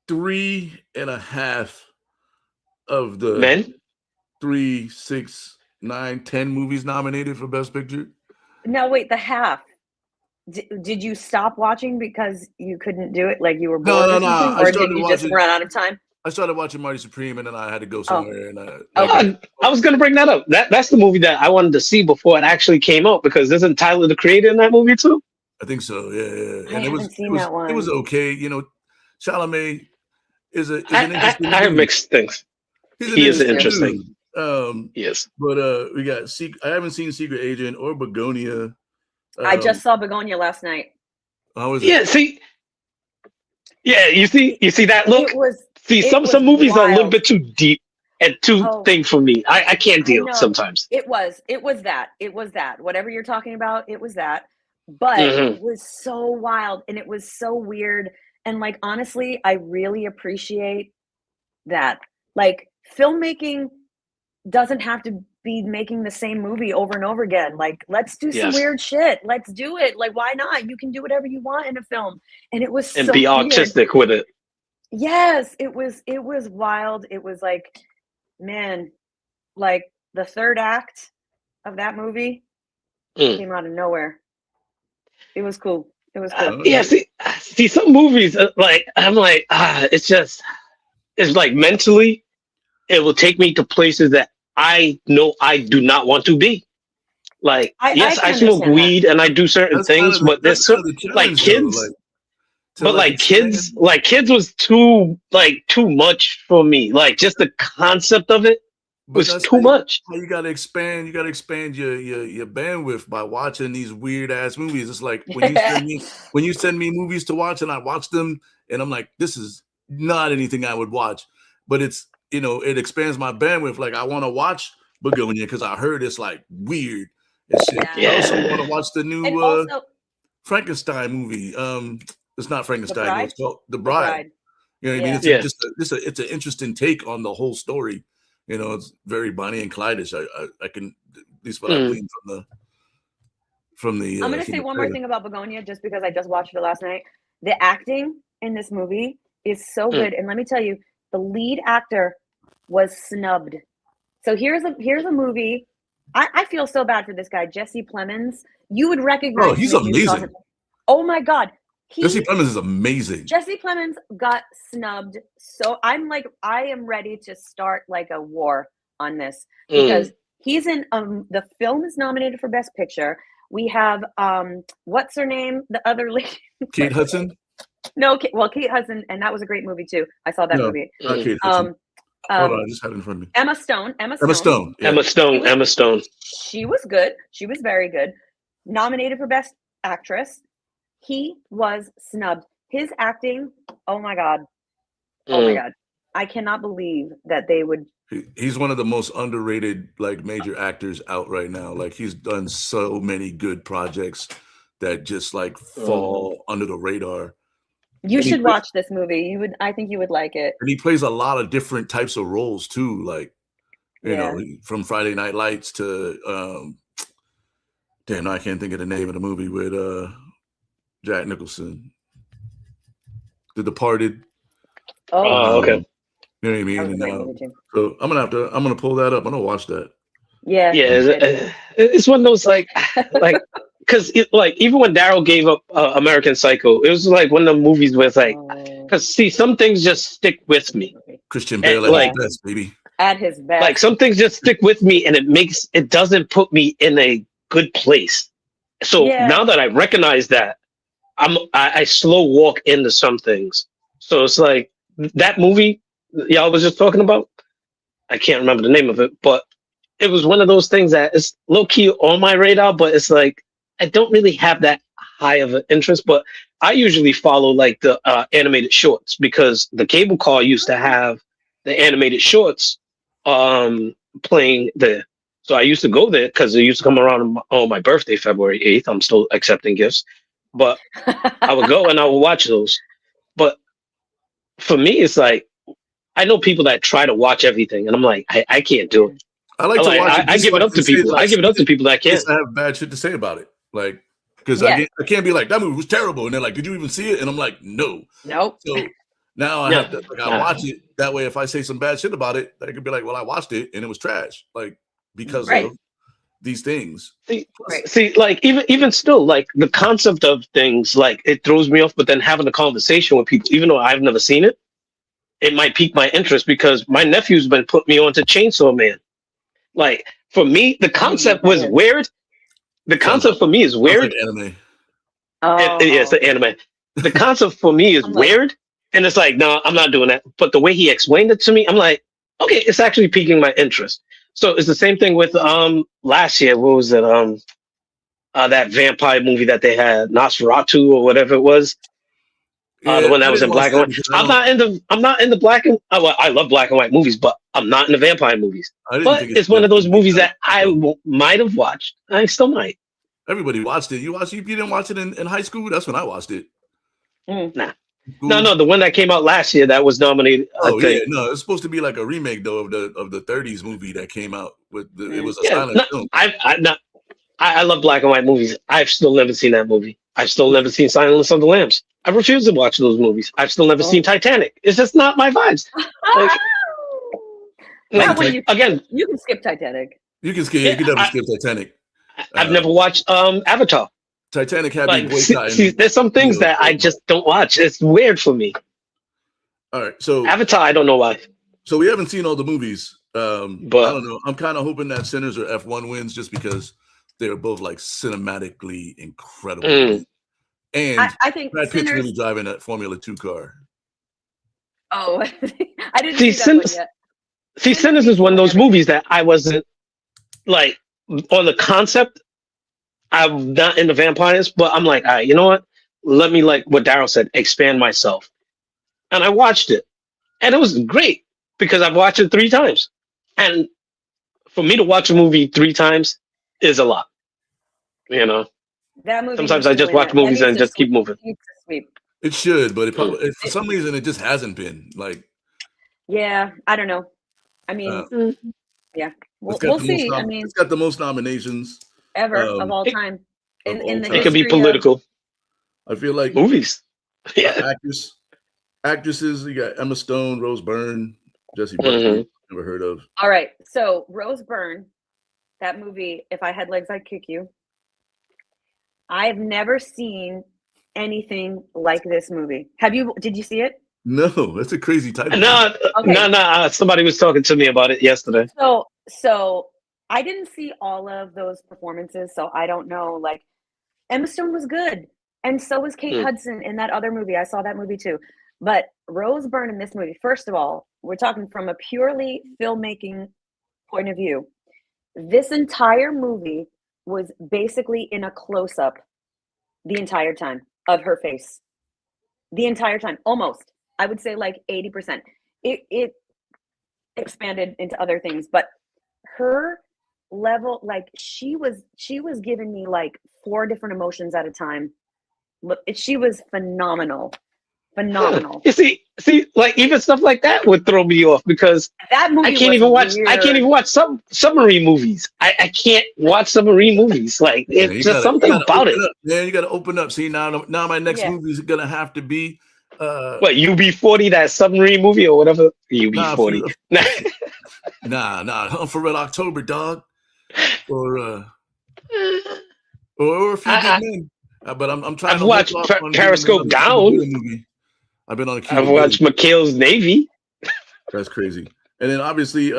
3.5 of the men. 3, 6, 9, 10 movies nominated for Best Picture. No, wait, the half. Did you stop watching because you couldn't do it? Like you were bored or something? Or did you just run out of time? I started watching Marty Supreme, and then I had to go somewhere. And I was going to bring that up. That's the movie that I wanted to see before it actually came out, because isn't Tyler the Creator in that movie too? I think so. Yeah. And I haven't seen that one. It was okay. You know, Chalamet is an interesting. I heard mixed things. He is interesting. Yes, but we got. I haven't seen Secret Agent or Begonia. I just saw Begonia last night. How was it? Yeah, see. Yeah, you see that look. Some movies are a little bit too deep and too thing for me. I can't deal sometimes. It was that. Whatever you're talking about, it was that. But it was so wild and it was so weird. And like honestly, I really appreciate that. Like filmmaking doesn't have to be making the same movie over and over again. Like, let's do some weird shit. Let's do it. Like, why not? You can do whatever you want in a film. And it was and so be weird. artistic with it. Yes, it was wild. It was like, man, like the third act of that movie came out of nowhere. It was cool. It was cool. Yeah, see some movies like I'm like, it's like mentally it will take me to places that I know I do not want to be. Like, I smoke weed and I do certain things, but there's like kids. Kids was too much for me. Like, just the concept of it was too much. You gotta expand your bandwidth by watching these weird ass movies. It's like when you send me movies to watch and I watch them and I'm like, this is not anything I would watch, but it's, it expands my bandwidth. Like, I want to watch Begonia because I heard it's like weird and shit. Yeah. I also want to watch the new Frankenstein movie. It's not Frankenstein. It's called The Bride. You know what I mean? It's it's an interesting take on the whole story. It's very Bonnie and Clyde-ish. I can, at least what I gleaned from the. I'm gonna say one more thing about Begonia, just because I just watched it last night. The acting in this movie is so good, and let me tell you, the lead actor was snubbed. So here's a movie. I feel so bad for this guy, Jesse Plemons. You would recognize. Oh, he's amazing. Oh my God. Jesse Plemons is amazing. Jesse Plemons got snubbed. So I am ready to start like a war on this because he's in the film is nominated for Best Picture. We have what's her name? The other lady. Kate Hudson? No, Kate Hudson, and that was a great movie too. I saw that movie. Not Kate Hudson. Hold on, I just had it in front of me. Emma Stone. Yeah. Emma Stone. She was good. She was very good. Nominated for Best Actress. He was snubbed. His acting, oh my God. Oh my God. I cannot believe that they would. He's one of the most underrated, like, major actors out right now. Like, he's done so many good projects that just like fall under the radar. You should watch this movie. I think you would like it. And he plays a lot of different types of roles too. Like, you know, from Friday Night Lights to damn, I can't think of the name of the movie with Jack Nicholson. The Departed. Oh, okay. You know what I mean? So I'm gonna pull that up. I'm gonna watch that. Yeah. It's one of those like because even when Daryl gave up American Psycho, it was like one of the movies where it's like, because see, some things just stick with me. Christian Bale at his best, baby. At his best. Like, some things just stick with me, and it doesn't put me in a good place. So now that I recognize that, I slow walk into some things. So it's like that movie y'all was just talking about. I can't remember the name of it, but it was one of those things that is low key on my radar, but it's like I don't really have that high of an interest. But I usually follow like the animated shorts, because the cable car used to have the animated shorts playing there. So I used to go there because it used to come around on my birthday, February 8th. I'm still accepting gifts, but I would go and I would watch those. But for me, it's like, I know people that try to watch everything, and I'm like, I can't do it. I like to watch it. I give it up to people. I give it up to people that can't. I have bad shit to say about it. Like, because I can't be like, that movie was terrible. And they're like, did you even see it? And I'm like, no. Nope. So now I have to, I watch it. That way, if I say some bad shit about it, I could be like, well, I watched it and it was trash. Like, because of these things. See, like, even still, like, the concept of things, like, it throws me off. But then having a conversation with people, even though I've never seen it, it might pique my interest, because my nephew's been putting me on to Chainsaw Man. Like, for me, the concept was weird. The concept for me is weird. Like anime. It's the anime. The concept for me is weird. And it's like, no, I'm not doing that. But the way he explained it to me, I'm like, okay, it's actually piquing my interest. So it's the same thing with last year. What was it? That vampire movie that they had, Nosferatu or whatever it was. The one that was in black and white. I'm not in the black and well, I love black and white movies, but I'm not in the vampire movies. But it's one of those movies that I might have watched. I still might. Everybody watched it. You didn't watch it in high school? That's when I watched it. Nah. No, the one that came out last year that was nominated. Oh I think. yeah, no, it's supposed to be like a remake though of the 30s movie that came out it was a Yeah, silent film. I love black and white movies. I've still never seen that movie. I've still never seen Silence of the Lambs. I refuse to watch those movies. I've still never seen Titanic. It's just not my vibes. Again, you can skip Titanic. You can definitely skip Titanic. I've never watched Avatar. Titanic had me boycotting. See, there's some things that I just don't watch. It's weird for me. All right, so Avatar, I don't know why. So we haven't seen all the movies, but I don't know. I'm kind of hoping that Sinners or F1 wins just because they're both like cinematically incredible. And I think Brad Pitt's really driving that Formula 2 car. Oh, I didn't see that one yet. See, Sinners is one of those movies that I wasn't like on the concept. I'm not into vampires, but I'm like, all right, you know what? Let me, like what Daryl said, expand myself. And I watched it. And it was great because I've watched it 3 times. And for me to watch a movie 3 times is a lot. You know? That movie sometimes I just watch movies and just keep moving. It should, but for some reason it just hasn't been. Like, yeah, I don't know. I mean, yeah, we'll see. I mean, it's got the most nominations ever of all time. It could be political. I feel like movies. Yeah, actresses. You got Emma Stone, Rose Byrne, Jessie Buckley. Never heard of. All right, so Rose Byrne, that movie. If I had legs, I'd kick you. I've never seen anything like this movie. Have you? Did you see it? No, that's a crazy title. No. Somebody was talking to me about it yesterday. So I didn't see all of those performances, so I don't know. Like, Emma Stone was good, and so was Kate Hudson in that other movie. I saw that movie too. But Rose Byrne in this movie, first of all, we're talking from a purely filmmaking point of view. This entire movie was basically in a close-up the entire time of her face. The entire time, almost. I would say like 80%. It expanded into other things, but her level, like she was giving me like 4 different emotions at a time. She was phenomenal. You see, like even stuff like that would throw me off because that movie I can't even watch some submarine movies. I can't watch submarine movies. Like it's just something about it. Yeah, you got to open up. See, now my next movie is gonna have to be what, UB40, that submarine movie or whatever. UB40. Nah. For Red October, dog. Or a few good men. But I'm trying. I've watched Periscope Down. I've been on. I've watched McHale's Navy. That's crazy. And then obviously,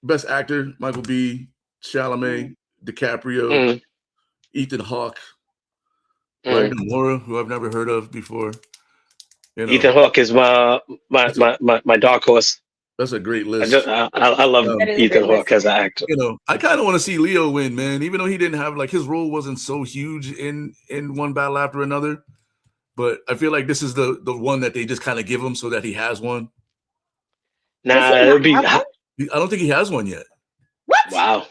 best actor: Michael B. Chalamet, DiCaprio, Ethan Hawke, Wagner Moura, who I've never heard of before. You know, Ethan Hawke is my dark horse. That's a great list. I love Ethan Hawke as an actor. You know, I kind of want to see Leo win, man. Even though he didn't have his role wasn't so huge in one battle after another, but I feel like this is the one that they just kind of give him so that he has one. It'll be. I don't think he has one yet. What? Wow.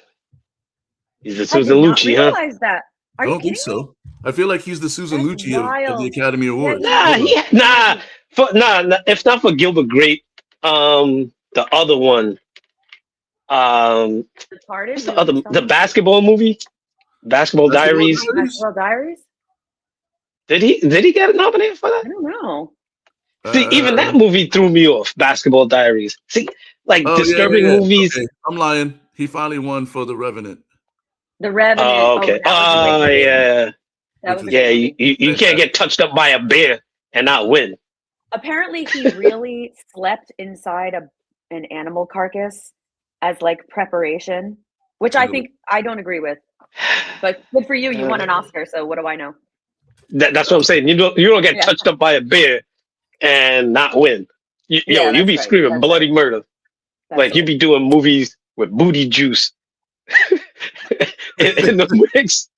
He's the Susan Lucci, huh? That. I don't think so. I feel like he's the Susan Lucci of the Academy Awards. If not for Gilbert Grape, the other one, the basketball movie, Basketball Diaries. Basketball Diaries. Did he get nominated for that? I don't know. See, even that movie threw me off. Basketball Diaries. See, like disturbing movies. Okay. I'm lying. He finally won for The Revenant. The Revenant. Oh, okay. Yeah. You can't get touched up by a bear and not win. Apparently, he really slept inside an animal carcass as like preparation, which I think I don't agree with. But good for you. You won an Oscar, so what do I know? That's what I'm saying. You don't get touched up by a bear and not win. You be screaming bloody murder. Like you be doing movies with booty juice in the mix.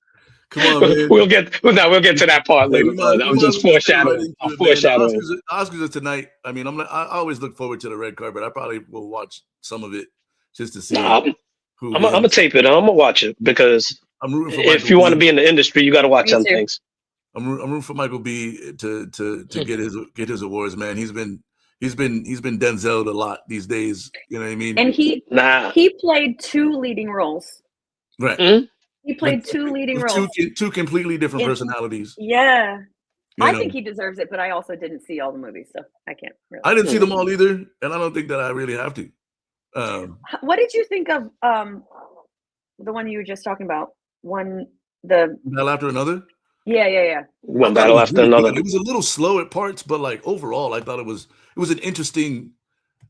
Come on, man. We'll get to that part later. I'm just foreshadowing. Oscars are tonight. I mean, I always look forward to the red carpet. I probably will watch some of it just to see. I'm gonna tape it. I'm gonna watch it because I'm rooting for if you want to be in the industry, you got to watch some things. I'm rooting for Michael B to get his awards, man. He's been Denzel'd a lot these days. You know what I mean? And he played 2 leading roles. Right. Mm-hmm. He played 2 leading roles. Two completely different personalities. Yeah. You I know? think he deserves it, but I also didn't see all the movies, so I can't really. I didn't see them all either, and I don't think that I really have to. What did you think of the one you were just talking about? One Battle After Another? Yeah. One battle after another. It was a little slow at parts, but like overall, I thought it was an interesting.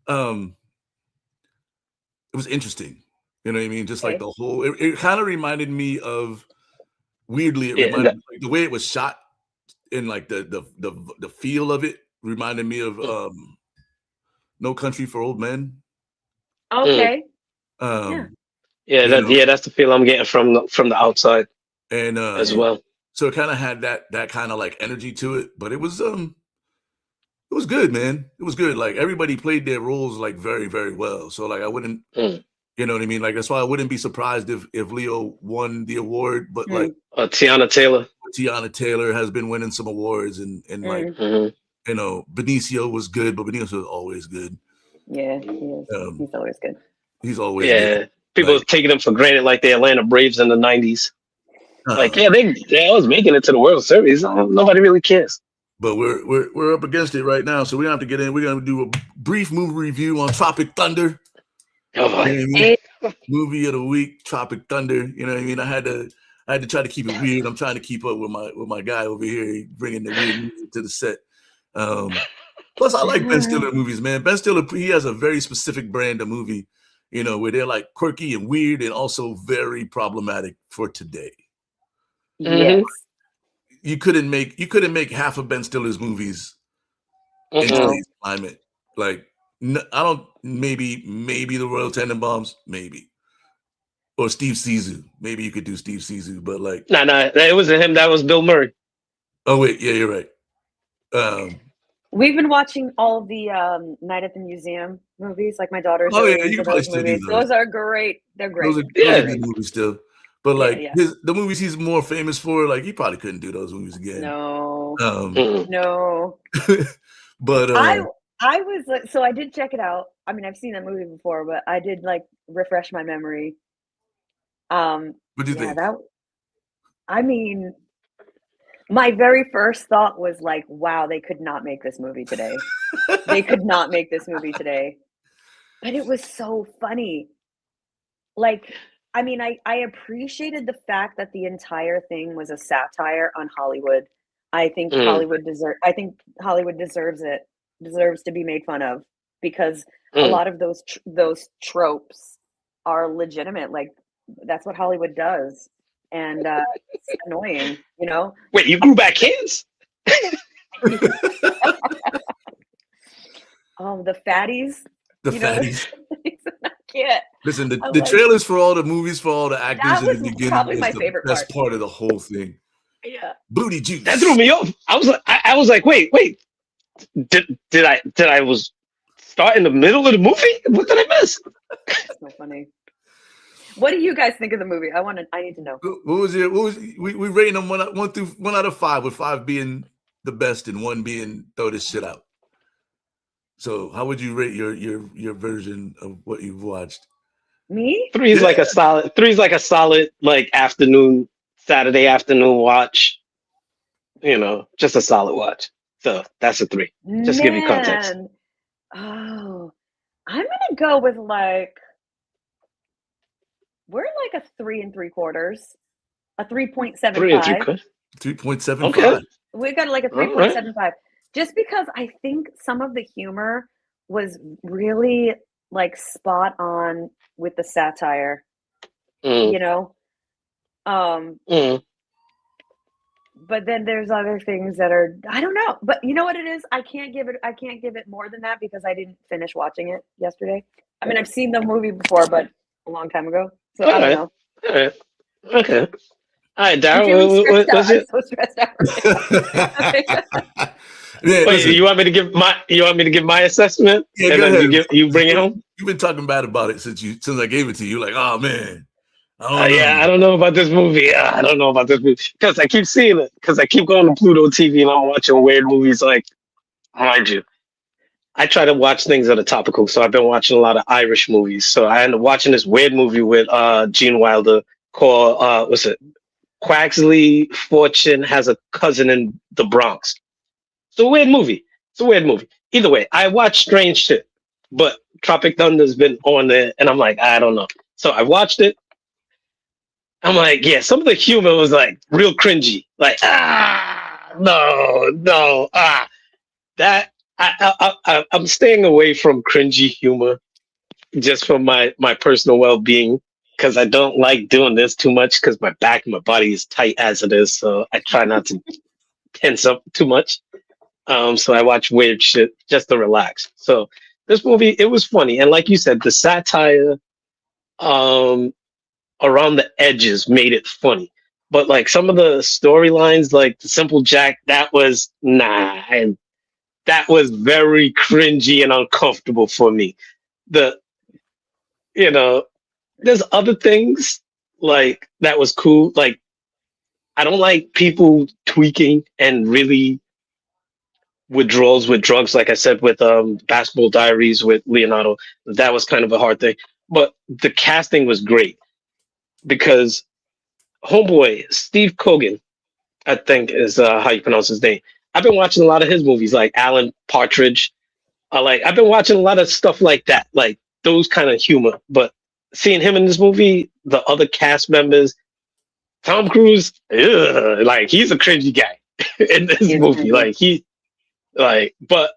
It was interesting. You know what I mean? Just like the whole. It kind of reminded me of. Weirdly, it reminded me, like, the way it was shot, and like the feel of it reminded me of No Country for Old Men. Okay. That's the feel I'm getting from the outside, and as well. So it kind of had that kind of like energy to it, but it was good, man. It was good. Like everybody played their roles like very, very well. So like I wouldn't, you know what I mean? Like that's why I wouldn't be surprised if Leo won the award. But like Tiana Taylor has been winning some awards, and like you know, Benicio was good, but Benicio was always good. Yeah, he is. He's always good. He's always good. People like, taking him for granted, like the Atlanta Braves in the '90s. Like, they was making it to the World Series. Nobody really cares. But we're up against it right now, so we don't have to get in. We're gonna do a brief movie review on Tropic Thunder. Movie of the week, Tropic Thunder. You know what I mean? I had to try to keep it weird. I'm trying to keep up with my guy over here, bringing the weird music to the set. Plus, I like Ben Stiller movies, man. Ben Stiller, he has a very specific brand of movie, you know, where they're like quirky and weird and also very problematic for today. Yes. You couldn't make half of Ben Stiller's movies in today's climate. Like, I don't. Maybe the Royal Tenenbaums, maybe, or Steve Zissou. Maybe you could do Steve Zissou, but like, no, it wasn't him. That was Bill Murray. Oh wait, yeah, you're right. We've been watching all the Night at the Museum movies. Like my daughters. Oh yeah, you can probably still do those. Those are great. They're great. Those are good movies still. But like the movies he's more famous for, like he probably couldn't do those movies again. No. No. But I was like, so I did check it out. I mean, I've seen that movie before, but I did like refresh my memory. What do you think? I mean, my very first thought was like, wow, they could not make this movie today. They could not make this movie today. But it was so funny. Like, I mean, I appreciated the fact that the entire thing was a satire on Hollywood. I think Hollywood deserves to be made fun of, because a lot of those tropes are legitimate. Like, that's what Hollywood does. And it's annoying, you know? Wait, you grew back hairs? The fatties. The fatties. Yeah. Listen, the trailers for all the movies, for all the actors in the beginning is the best part of the whole thing. Yeah. Booty juice. That threw me off. I was like, wait. Did I was start in the middle of the movie? What did I miss? That's so funny. What do you guys think of the movie? I need to know. We rating them one out of 5, with 5 being the best and 1 being throw this shit out. So how would you rate your version of what you've watched? Me? 3 is like a solid. 3 is like a solid like Saturday afternoon watch. You know, just a solid watch. So that's a 3. Just give you context. Oh, I'm gonna go with like, we're like a 3 3/4, a 3.75. 3.75. Okay. We got like a 3.75, just because I think some of the humor was really like spot on with the satire. You know, but then there's other things that are, I don't know. But you know what it is? I can't give it more than that, because I didn't finish watching it yesterday. I mean, I've seen the movie before, but a long time ago. So I don't know. All right. Okay. All right, Darryl. I'm so stressed out. Yeah, wait, you want me to give my assessment? Yeah, and go then ahead. you bring it home? You've been talking bad about it since I gave it to you. Like, oh man. I don't Yeah, know. I don't know about this movie. I don't know about this movie because I keep seeing it. Because I keep going to Pluto TV and I'm watching weird movies. Like, mind you, I try to watch things that are topical. So I've been watching a lot of Irish movies. So I ended up watching this weird movie with Gene Wilder called what's it? Quaxley Fortune has a cousin in the Bronx. It's a weird movie. It's a weird movie. Either way, I watch strange shit, but Tropic Thunder's been on there, and I'm like, I don't know. So I watched it. I'm like, yeah, some of the humor was like real cringy. Like, no, no, that I'm staying away from cringy humor just for my personal well being because I don't like doing this too much because my back and my body is tight as it is. So I try not to tense up too much. So I watch weird shit just to relax. So this movie, it was funny, and like you said, the satire um around the edges made it funny. But like some of the storylines, like the Simple Jack, that was nah, and that was very cringy and uncomfortable for me. The you know, there's other things like that was cool. Like I don't like people tweaking and really withdrawals with drugs, like I said with Basketball Diaries with Leonardo. That was kind of a hard thing. But the casting was great because homeboy Steve Cogan, I think is how you pronounce his name. I've been watching a lot of his movies, like Alan Partridge. I've been watching a lot of stuff like that, like those kind of humor. But seeing him in this movie, the other cast members, Tom Cruise, like he's a cringy guy in this He's movie. cringy. Like but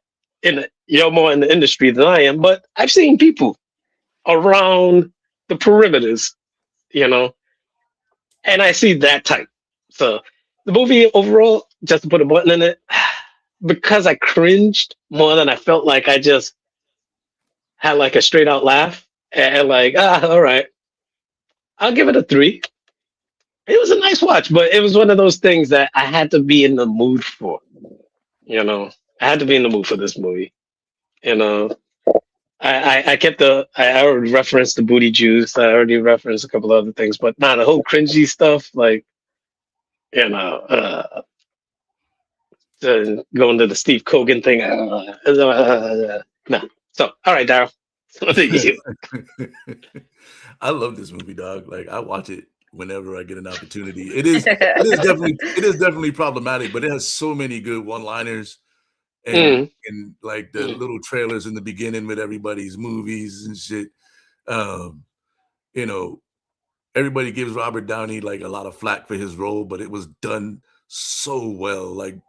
you're more in the industry than I am. But I've seen people around the perimeters, you know, and I see that type. So the movie overall, just to put a button in it, because I cringed more than I felt like I just had like a straight out laugh and like, all right, I'll give it a 3. It was a nice watch, but it was one of those things that I had to be in the mood for. You know, I had to be in the mood for this movie. You know, I kept I already referenced the booty juice. I already referenced a couple other things, but nah, the whole cringy stuff, like you know, going to the Steve Cogan thing. Nah. So, all right, Daryl. What are you? I love this movie, dog. Like I watch it whenever I get an opportunity. It is definitely problematic, but it has so many good one-liners and like the little trailers in the beginning with everybody's movies and shit. Um, you know, everybody gives Robert Downey like a lot of flack for his role, but it was done so well. Like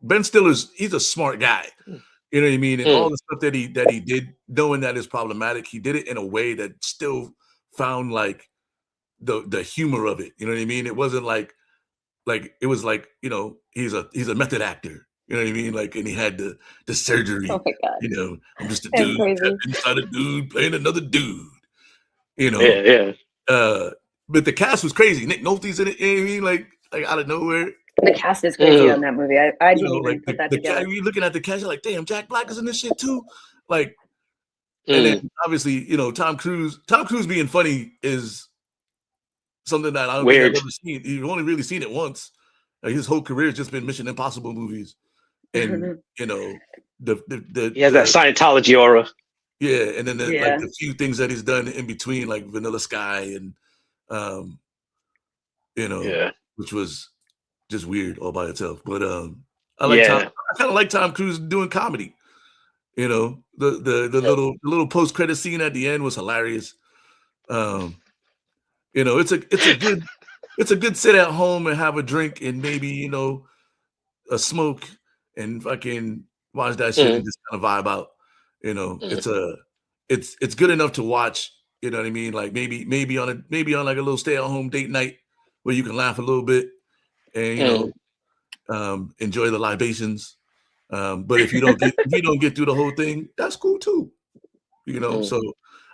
Ben Stiller's, he's a smart guy. You know what I mean? And all the stuff that he did, knowing that is problematic, he did it in a way that still found like the humor of it. You know what I mean? It wasn't like it was like, he's a method actor. You know what I mean? Like, and he had the surgery. Oh my God. I'm just a That's dude crazy. trapped inside a dude playing another dude. Yeah. But the cast was crazy. Nick Nolte's in it. You know what I mean? Like out of nowhere. The cast is crazy on that movie. I didn't even Like put that the together. you're looking at the cast, you're like, damn, Jack Black is in this shit too. Like, and then obviously, Tom Cruise being funny is something that I don't think I've ever seen. You've only really seen it once. Like, his whole career has just been Mission Impossible movies, and he has that Scientology aura. Yeah, and then like the few things that he's done in between, like Vanilla Sky, and which was just weird all by itself. But I kind of like Tom Cruise doing comedy. The little post credit scene at the end was hilarious. It's a good sit at home and have a drink and maybe a smoke and fucking watch that shit and just kind of vibe out. It's good enough to watch. You know what I mean? Like maybe on like a little stay at home date night where you can laugh a little bit and enjoy the libations. But if you don't get through the whole thing, that's cool too. So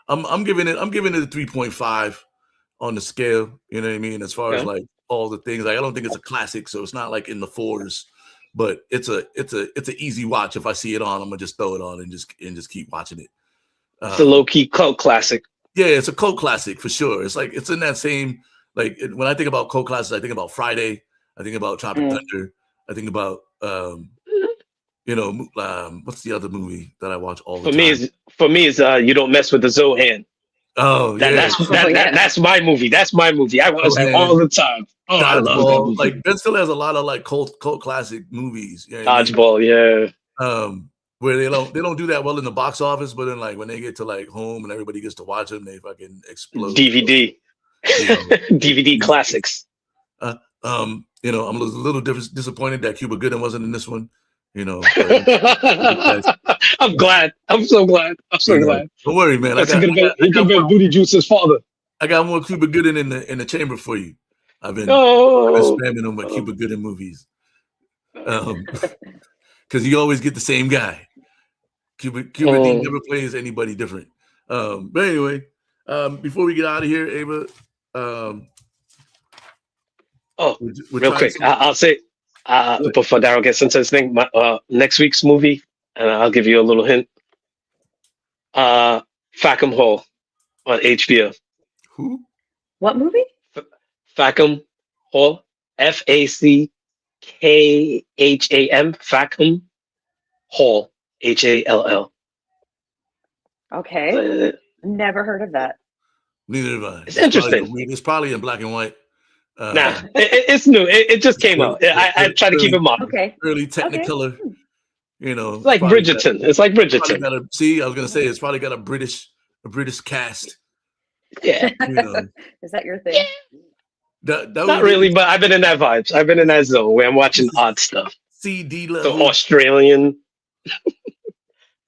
I'm giving it a 3.5 on the scale. You know what I mean? As far as like all the things, like I don't think it's a classic, so it's not like in the 4s, but it's an easy watch. If I see it on, I'm gonna just throw it on and just keep watching it. It's a low key cult classic. Yeah, it's a cult classic for sure. It's like it's in that same when I think about cult classics, I think about Friday, I think about Tropic Thunder, I think about what's the other movie that I watch all the time? For me is You Don't Mess with the Zohan. Oh yeah, That's my movie. That's my movie. I watch that all the time. Oh, I love that movie. Like Ben Stiller has a lot of like cult classic movies. You know Dodgeball, yeah. Where they don't do that well in the box office, but then like when they get to like home and everybody gets to watch them, they fucking explode. DVD, DVD classics. I'm a little disappointed that Cuba Gooding wasn't in this one. I'm glad. I'm so glad. Glad. Don't worry, man. He could have been Booty Juice's father. I got more Cuba Gooding in the chamber for you. I've been spamming them with Cuba Gooding movies. Because you always get the same guy. Cuba Gooding never plays anybody different. But anyway, before we get out of here, Ava. Real quick, I'll say before Daryl gets into this thing, my next week's movie, and I'll give you a little hint. Fackham Hall on HBO. Who? What movie? Fackham Hall. FACKHAM. Fackham Hall. HALL. Okay. Never heard of that. Neither have I. It's interesting. It's probably in black and white. Nah, it's new. It just came out. I try to keep it modern. Okay. Early Technicolor. It's like Bridgerton. It's like Bridgerton. I was gonna say it's probably got a British cast. Yeah. Is that your thing? Not really, but I've been in that vibes. I've been in that zone where I'm watching odd stuff. CD level. The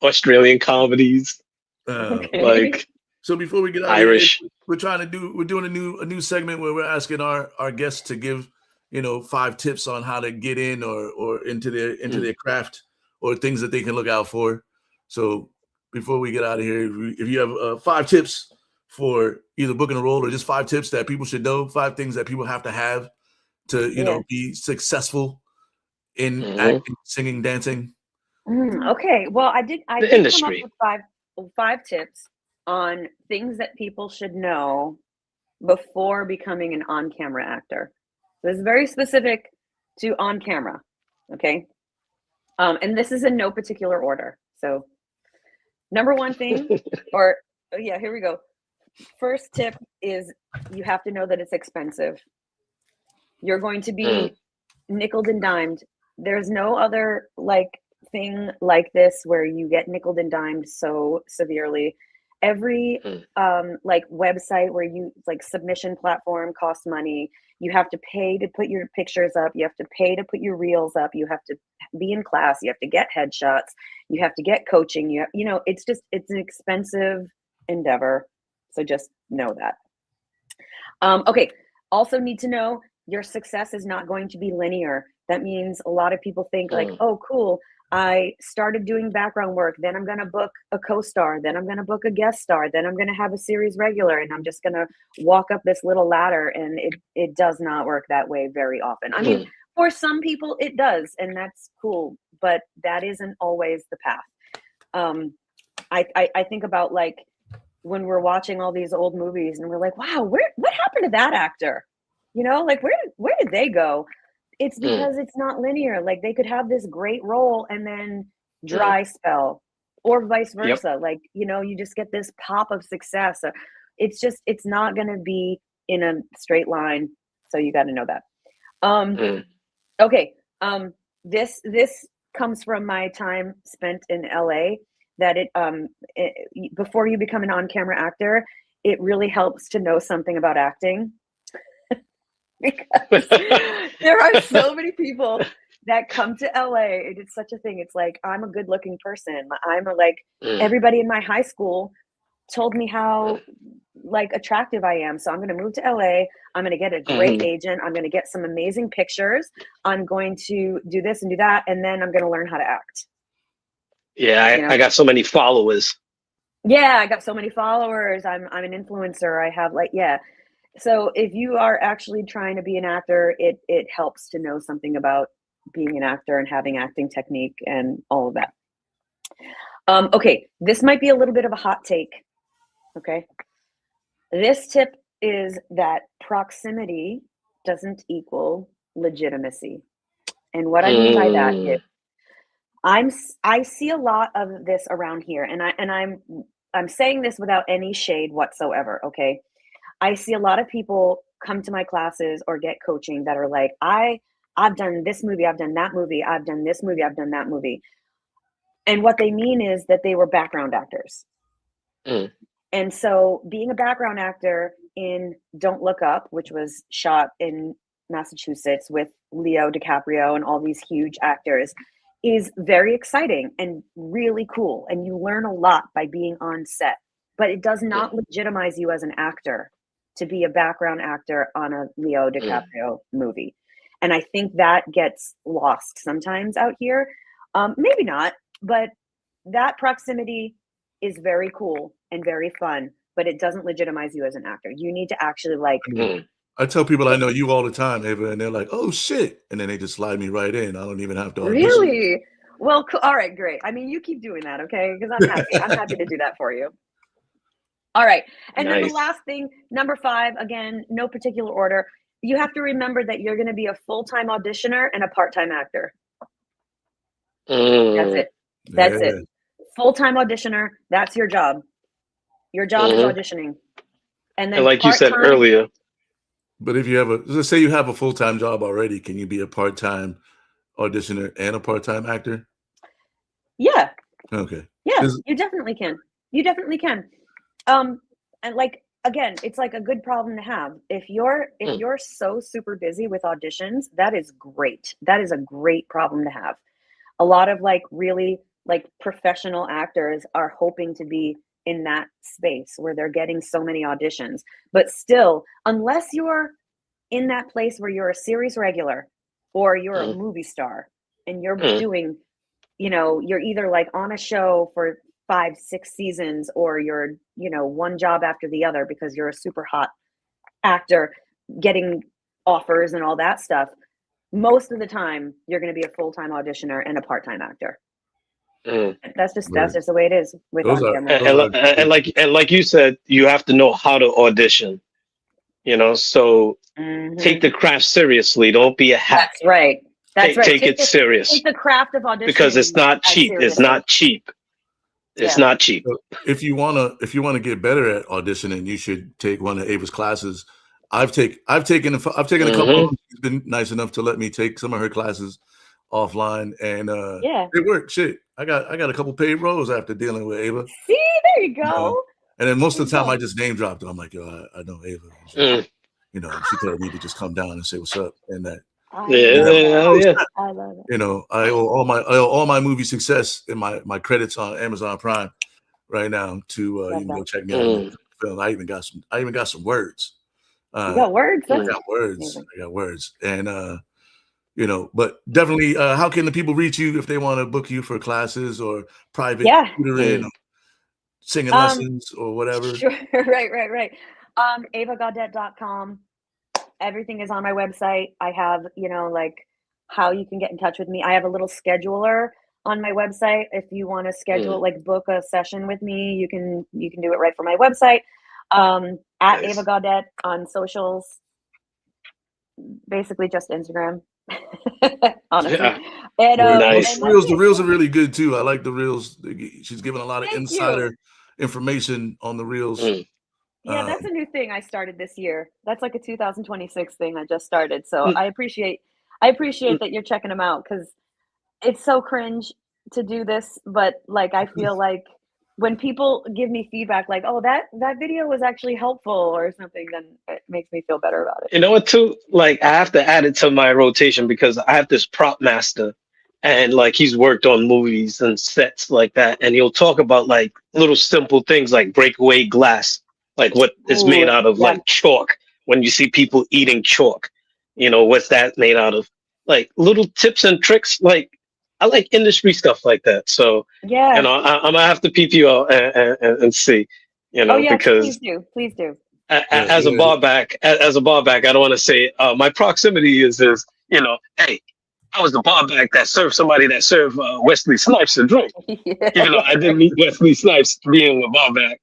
Australian comedies. So before we get out Irish, here, we're doing a new segment where we're asking our guests to give 5 tips on how to get in or into their craft or things that they can look out for. So before we get out of here, if you have 5 tips for either booking a role or just 5 tips that people should know, 5 things that people have to have to be successful in acting, singing, dancing. Okay, well, I did come up with 5 tips on things that people should know before becoming an on-camera actor. So it's very specific to on camera. Okay. And this is in no particular order. So number 1 thing, here we go. First tip is you have to know that it's expensive. You're going to be nickeled and dimed. There's no other thing like this where you get nickeled and dimed so severely. Every website where you submission platform costs money. You have to pay to put your pictures up. You have to pay to put your reels up. You have to be in class. You have to get headshots. You have to get coaching. It's an expensive endeavor. So just know that. Okay. Also need to know your success is not going to be linear. That means a lot of people think oh, cool. I started doing background work. Then I'm going to book a co-star. Then I'm going to book a guest star. Then I'm going to have a series regular. And I'm just going to walk up this little ladder. And it does not work that way very often. I mean, for some people it does. And that's cool. But that isn't always the path. I think about when we're watching all these old movies and we're like, wow, what happened to that actor? Where did they go? It's because it's not linear. They could have this great role and then dry spell, or vice versa. Yep. You just get this pop of success. It's not going to be in a straight line. So you got to know that. Okay. This comes from my time spent in LA. That before you become an on-camera actor, it really helps to know something about acting. Because there are so many people that come to LA. It's such a thing. It's I'm a good looking person. Everybody in my high school told me how attractive I am. So I'm going to move to LA. I'm going to get a great agent. I'm going to get some amazing pictures. I'm going to do this and do that. And then I'm going to learn how to act. Yeah. I got so many followers. Yeah. I got so many followers. I'm an influencer. I have So if you are actually trying to be an actor, it helps to know something about being an actor and having acting technique and all of that. Okay, this might be a little bit of a hot take. Okay, This tip is that proximity doesn't equal legitimacy. And what I mean by that is I see a lot of this around here, and I'm saying this without any shade whatsoever, okay? I see a lot of people come to my classes or get coaching that are like, I've done this movie, I've done that movie, I've done this movie, I've done that movie. And what they mean is that they were background actors. And so being a background actor in Don't Look Up, which was shot in Massachusetts with Leo DiCaprio and all these huge actors, is very exciting and really cool. And you learn a lot by being on set, but it does not legitimize you as an actor to be a background actor on a Leo DiCaprio movie. And I think that gets lost sometimes out here. Maybe not, but that proximity is very cool and very fun, but it doesn't legitimize you as an actor. You need to actually like. I tell people I know you all the time, Ava, and they're like, "Oh shit!" and then they just slide me right in. I don't even have to audition. Really? Well, all right, great. I mean, you keep doing that, okay? Because I'm happy. I'm happy to do that for you. All right, and then the last thing, number 5, again, no particular order. You have to remember that you're going to be a full-time auditioner and a part-time actor. That's it. That's it. Full-time auditioner. That's your job. Your job is auditioning. And then like you said earlier. But if you have let's say you have a full-time job already, can you be a part-time auditioner and a part-time actor? Yeah. Okay. Yeah, you definitely can. You definitely can. And like, again, it's like a good problem to have. If you're so super busy with auditions, that is great. That is a great problem to have. A lot of like really like professional actors are hoping to be in that space where they're getting so many auditions. But still, unless you're in that place where you're a series regular or you're a movie star and you're doing, you're either like on a show for 5-6 seasons or you're, one job after the other because you're a super hot actor getting offers and all that stuff. Most of the time you're going to be a full-time auditioner and a part-time actor. That's just the way it is with on camera. And like you said, you have to know how to audition. So take the craft seriously. Don't be a hack. That's right. Take it serious. Take the craft of auditioning because it's not cheap. It's not cheap. It's not cheap. So if you wanna get better at auditioning, you should take one of Ava's classes. I've taken a couple. She's been nice enough to let me take some of her classes offline, and it worked. Shit, I got a couple paid roles after dealing with Ava. See, there you go. And then most of the time, I just name dropped her. I'm like, yo, I know Ava. She told me to just come down and say what's up, and that. I love it. I owe all my movie success and my credits on Amazon Prime right now to you can go check me out. Film. I even got some words. You got words? I got words, and but definitely, how can the people reach you if they want to book you for classes or private tutoring, singing lessons or whatever? Sure. Right. AvaGaudet.com. Everything is on my website. I have, like how you can get in touch with me. I have a little scheduler on my website. If you want to schedule, like book a session with me, you can do it right from my website. At Ava Gaudet on socials, basically just Instagram. Honestly. And, the reels are really good too. I like the reels. She's giving a lot of insider information on the reels. Yeah, that's a new thing I started this year. That's like a 2026 thing I just started. So I appreciate that you're checking them out because it's so cringe to do this. But like, I feel like when people give me feedback, like, oh, that video was actually helpful or something, then it makes me feel better about it. You know what, too? Like, I have to add it to my rotation because I have this prop master and like he's worked on movies and sets like that. And he'll talk about like little simple things like breakaway glass. Like what is made out of like chalk when you see people eating chalk, what's that made out of? Like little tips and tricks. Like I like industry stuff like that. So I'm gonna have to peep you out and see, because please do. As a bar back, I don't want to say my proximity is hey, I was the bar back that served somebody that served Wesley Snipes a drink. Even though I didn't meet Wesley Snipes being a bar back.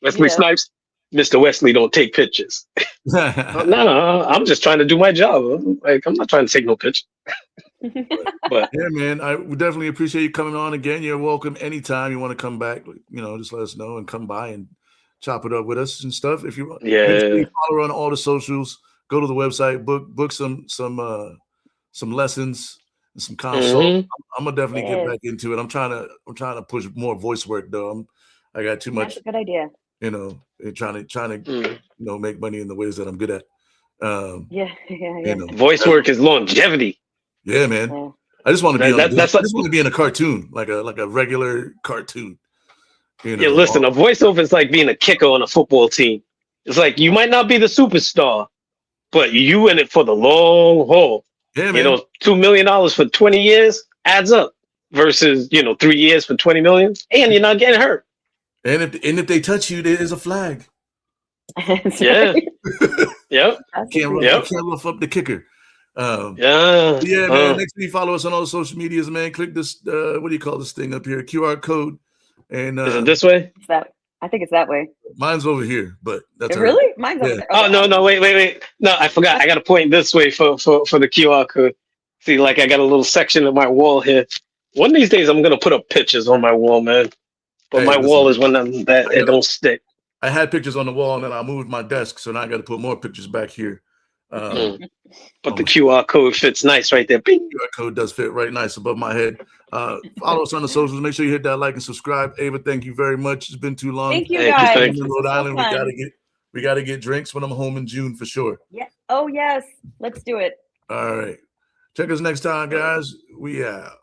Wesley Snipes. Mr. Wesley don't take pictures. No, I'm just trying to do my job. Like, I'm not trying to take no picture. But yeah, man, I would definitely appreciate you coming on again. You're welcome anytime you want to come back. Just let us know and come by and chop it up with us and stuff. If you want, make sure you follow her on all the socials. Go to the website, book some lessons and some consults. I'm gonna definitely get back into it. I'm trying to push more voice work though. I got too much. That's a good idea. Trying to make money in the ways that I'm good at. Voice work is longevity. Yeah, man. Yeah. I just want to be I just want to be in a cartoon, like a regular cartoon. Yeah, listen, a voiceover is like being a kicker on a football team. It's like you might not be the superstar, but you in it for the long haul. Yeah, man. $2 million for 20 years adds up versus 3 years for 20 million, and you're not getting hurt. And if they touch you, there is a flag. Yeah. Yep. Can't rough up the kicker. Man. Next week, follow us on all the social medias, man. Click this. What do you call this thing up here? QR code. And is it this way? I think it's that way. Mine's over here, but that's really right. Mine's over there. Oh no, wait. No, I forgot. I got to point this way for the QR code. See, like I got a little section of my wall here. One of these days, I'm gonna put up pictures on my wall, man. But my wall is one that it don't stick. I had pictures on the wall, and then I moved my desk, so now I got to put more pictures back here. But the QR code fits nice right there. Bing. QR code does fit right nice above my head. Follow us on the socials. Make sure you hit that like and subscribe. Ava, thank you very much. It's been too long. Thank you, guys. In Rhode Island, we gotta get drinks when I'm home in June for sure. Yeah. Oh yes, let's do it. All right. Check us next time, guys. We out.